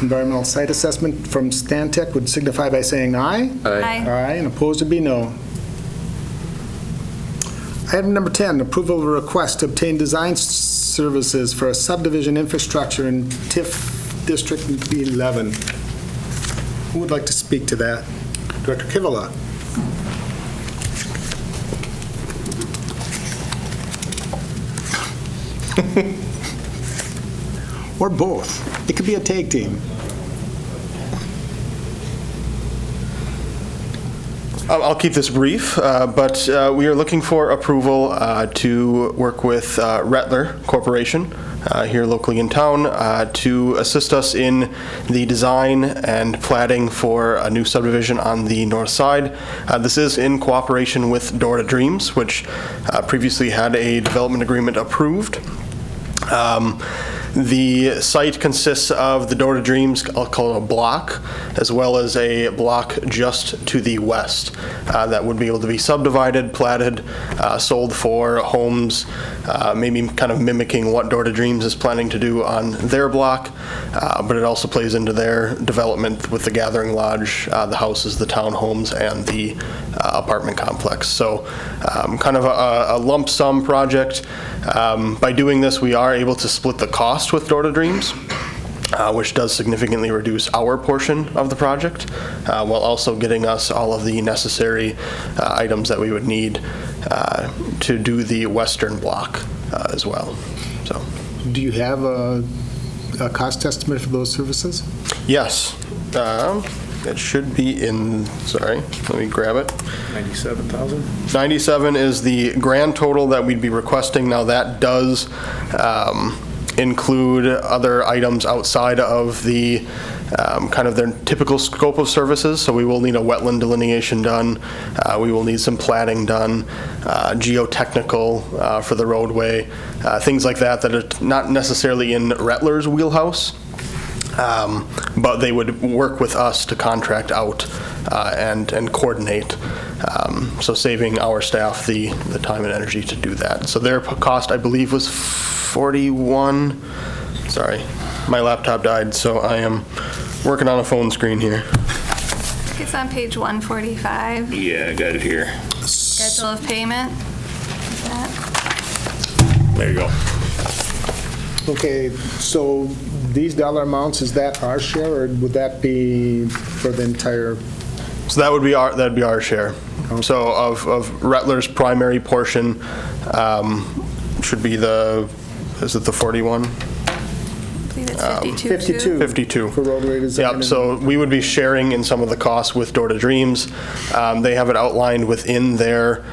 environmental site assessment from Stantec would signify by saying aye. Aye. Aye, and opposed would be no. Item number 10, approval of a request to obtain design services for a subdivision infrastructure in TIF District 11. Who would like to speak to that? Director Kivala. Or both. It could be a tag team. I'll keep this brief, but we are looking for approval to work with Rettler Corporation here locally in town to assist us in the design and platting for a new subdivision on the north side. This is in cooperation with Door to Dreams, which previously had a development agreement approved. The site consists of the Door to Dreams, I'll call it a block, as well as a block just to the west that would be able to be subdivided, platted, sold for homes, maybe kind of mimicking what Door to Dreams is planning to do on their block, but it also plays into their development with the Gathering Lodge, the houses, the townhomes, and the apartment complex. So kind of a lump sum project. By doing this, we are able to split the cost with Door to Dreams, which does significantly reduce our portion of the project, while also getting us all of the necessary items that we would need to do the western block as well. So, do you have a cost estimate for those services? Yes. It should be in, sorry, let me grab it. 97,000? 97 is the grand total that we'd be requesting. Now that does include other items outside of the kind of their typical scope of services. So we will need a wetland delineation done. We will need some platting done, geotechnical for the roadway, things like that that are not necessarily in Rettler's wheelhouse. But they would work with us to contract out and coordinate, so saving our staff the time and energy to do that. So their cost, I believe, was 41. Sorry, my laptop died, so I am working on a phone screen here. It's on page 145. Yeah, I got it here. Schedule of payment. Is that? There you go. Okay, so these dollar amounts, is that our share, or would that be for the entire? So that'd be our share. Okay. So of Rettler's primary portion should be is it the 41? I believe it's 52. 52. For roadway design. Yep, so we would be sharing in some of the costs with Door to Dreams. They have it outlined within their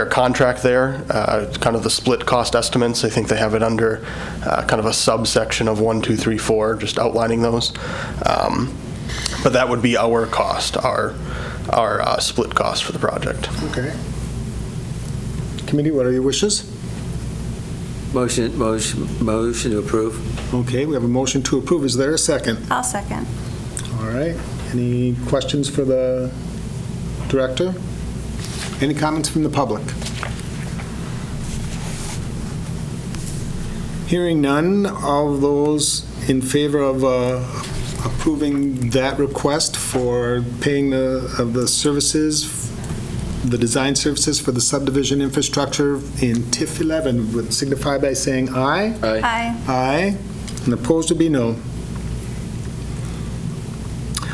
contract there, kind of the split cost estimates. I think they have it under kind of a subsection of 1, 2, 3, 4, just outlining those. But that would be our cost, our split cost for the project. Okay. Committee, what are your wishes? Motion to approve. Okay, we have a motion to approve. Is there a second? I'll second. All right. Any questions for the director? Any comments from the public? Hearing none, all those in favor of approving that request for paying the services, the design services for the subdivision infrastructure in TIF 11 would signify by saying aye. Aye. Aye. And opposed would be no.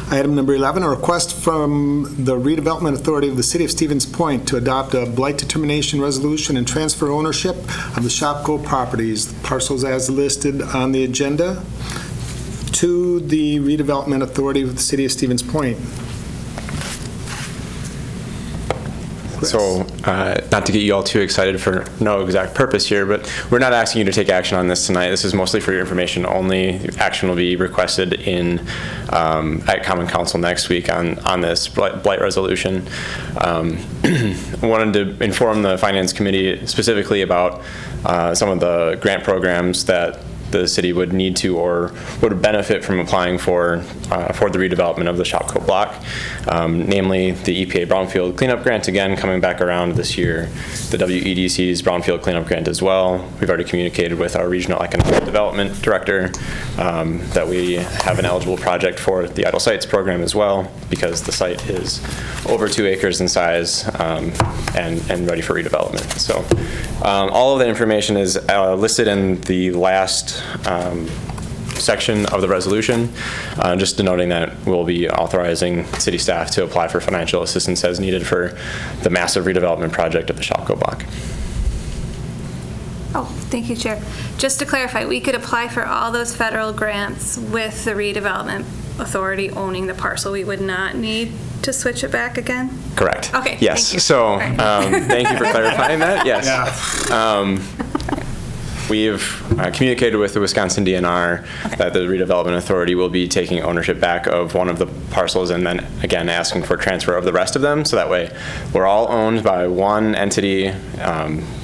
Item number 11, a request from the Redevelopment Authority of the City of Stevens Point to adopt a blight determination resolution and transfer ownership of the Shopko properties, parcels as listed on the agenda, to the Redevelopment Authority of the City of Stevens Point. So, not to get you all too excited for no exact purpose here, but we're not asking you to take action on this tonight. This is mostly for your information only. Action will be requested at Common Council next week on this blight resolution. I wanted to inform the Finance Committee specifically about some of the grant programs that the city would need to or would benefit from applying for the redevelopment of the Shopko block, namely the EPA Brownfield Cleanup Grant, again coming back around this year, the WEDC's Brownfield Cleanup Grant as well. We've already communicated with our Regional Economic Development Director that we have an eligible project for the Idle Sites program as well, because the site is over 2 acres in size and ready for redevelopment. So all of the information is listed in the last section of the resolution, just denoting that we'll be authorizing city staff to apply for financial assistance as needed for the massive redevelopment project of the Shopko block. Oh, thank you, Chair. Just to clarify, we could apply for all those federal grants with the redevelopment authority owning the parcel, we would not need to switch it back again? Correct. Okay, Yes. thank you. So, Right. thank you for clarifying that. Yes. We've communicated with the Wisconsin DNR that the Redevelopment Authority will be taking ownership back of one of the parcels and then, again, asking for transfer of the rest of them. So that way, we're all owned by one entity.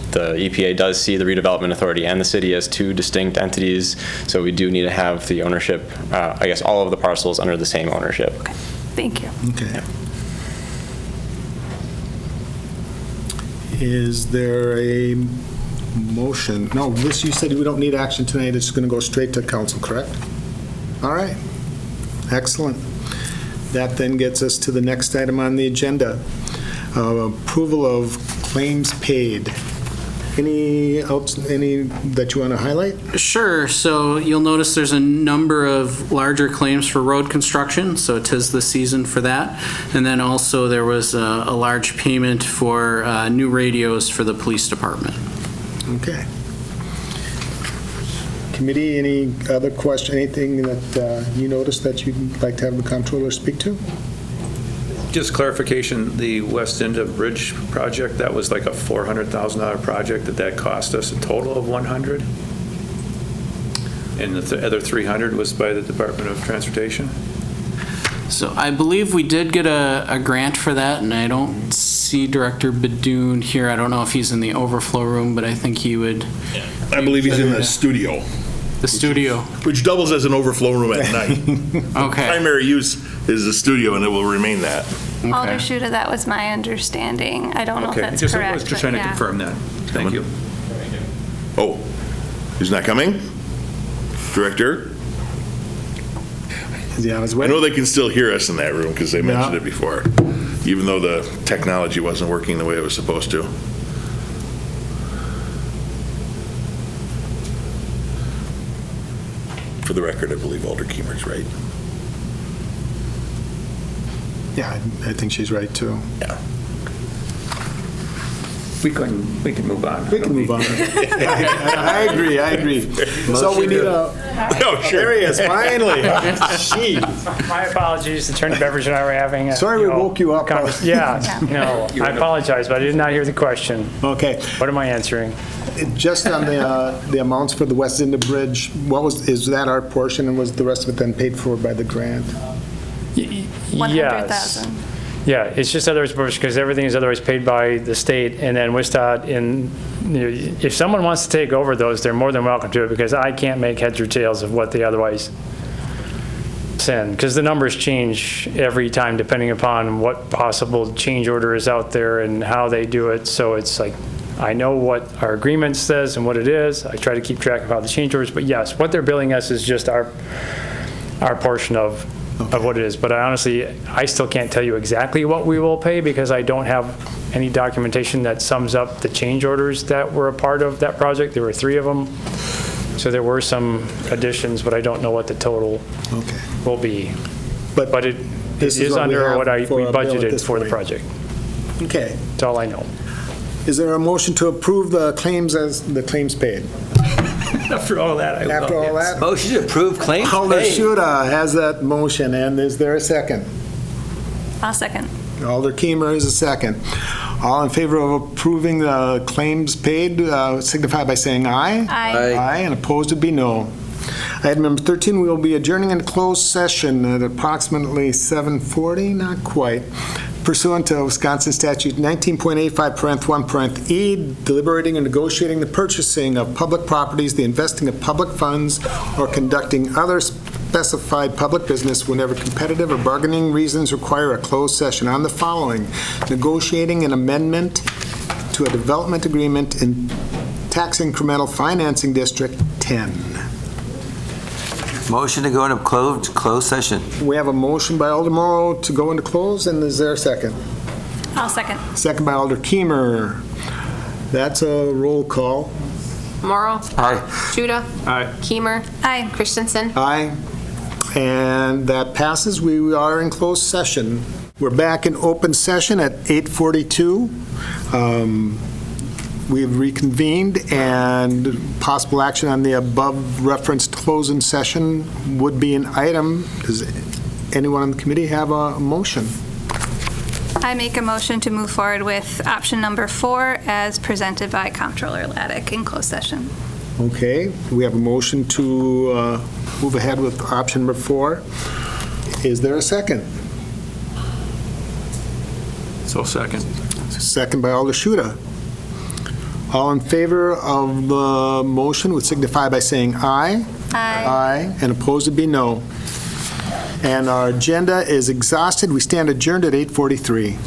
The EPA does see the Redevelopment Authority and the city as two distinct entities. So we do need to have the ownership, I guess, all of the parcels under the same ownership. Okay, thank you. Okay. Yeah. Is there a motion? No, this, you said we don't need action tonight, it's going to go straight to council, correct? All right, excellent. That then gets us to the next item on the agenda. Approval of claims paid. Any that you want to highlight? Sure. So you'll notice there's a number of larger claims for road construction, so 'tis the season for that. And then also there was a large payment for new radios for the police department. Okay. Committee, any other question, anything that you noticed that you'd like to have the comptroller speak to? Just clarification, the West End Bridge project, that was like a $400,000 project, that cost us a total of 100? And the other 300 was by the Department of Transportation? So I believe we did get a grant for that, and I don't see Director Badoon here. I don't know if he's in the overflow room, but I think he would. I believe he's in the studio. The studio. Which doubles as an overflow room at night. Okay. Primary use is the studio, and it will remain that. Alder Schuta, that was my understanding. I don't know if Okay, that's just, I correct. was just trying to but yeah. confirm that. Thank you. Oh, he's not coming? Director? Is he on his way? I know they can still hear us in that room because they mentioned Yeah. it before, even though the technology wasn't working the way it was supposed to. For the record, I believe Alder Keemer's right. Yeah, I think she's right, too. Yeah. We can move on. We can move on. I agree. So we need a... Oh, sure. There he is, finally. Gee. My apologies, Attorney Beveridge and I were having a... Sorry we woke you up. Yeah, no, I apologize, but I did not hear the question. Okay. What am I answering? Just on the amounts for the West End Bridge, is that our portion, and was the rest of it then paid for by the grant? Yes. 100,000. Yeah, it's just otherwise, because everything is otherwise paid by the state, and then WSDOT, if someone wants to take over those, they're more than welcome to it, because I can't make heads or tails of what they otherwise send, because the numbers change every time depending upon what possible change order is out there and how they do it. So it's like, I know what our agreement says and what it is. I try to keep track of how the change orders, but yes, what they're billing us is just our portion of what it is. But I still can't tell you exactly what we will pay because I don't have any documentation that sums up the change orders that were a part of that project. There were 3 of them. So there were some additions, but I don't know what the total will be. But it is under what we budgeted for the project. Okay. That's all I know. Is there a motion to approve the claims as the claims paid? After all that, I will. After all that? Motion to approve claims Alder paid. Schuta has that motion, and is there a second? I'll second. Alder Keemer is a second. All in favor of approving the claims paid, signify by saying aye. Aye. Aye, and opposed would be no. Item number 13, we will be adjourning in closed session at approximately 7:40, not quite, pursuant to Wisconsin Statute 19.85(1)(e), deliberating and negotiating the purchasing of public properties, the investing of public funds, or conducting other specified public business whenever competitive or bargaining reasons require a closed session on the following: negotiating an amendment to a development agreement in Tax Incremental Financing District 10. Motion to go into closed session. We have a motion by Alder Morrow to go into close, and is there a second? I'll second. Second by Alder Keemer. That's a roll call. Morrow. Aye. Schuta. Aye. Keemer. Aye. Christensen. Aye. And that passes. We are in closed session. We're back in open session at 8:42. We've reconvened, and possible action on the above referenced closing session would be an item. Does anyone on the committee have a motion? I make a motion to move forward with option number 4 as presented by Comptroller Laddick in closed session. Okay, we have a motion to move ahead with option number 4. Is there a second? So second. Second by Alder Schuda. All in favor of the motion would signify by saying aye. Aye. Aye, and opposed would be no. And our agenda is exhausted. We stand adjourned at 8:43.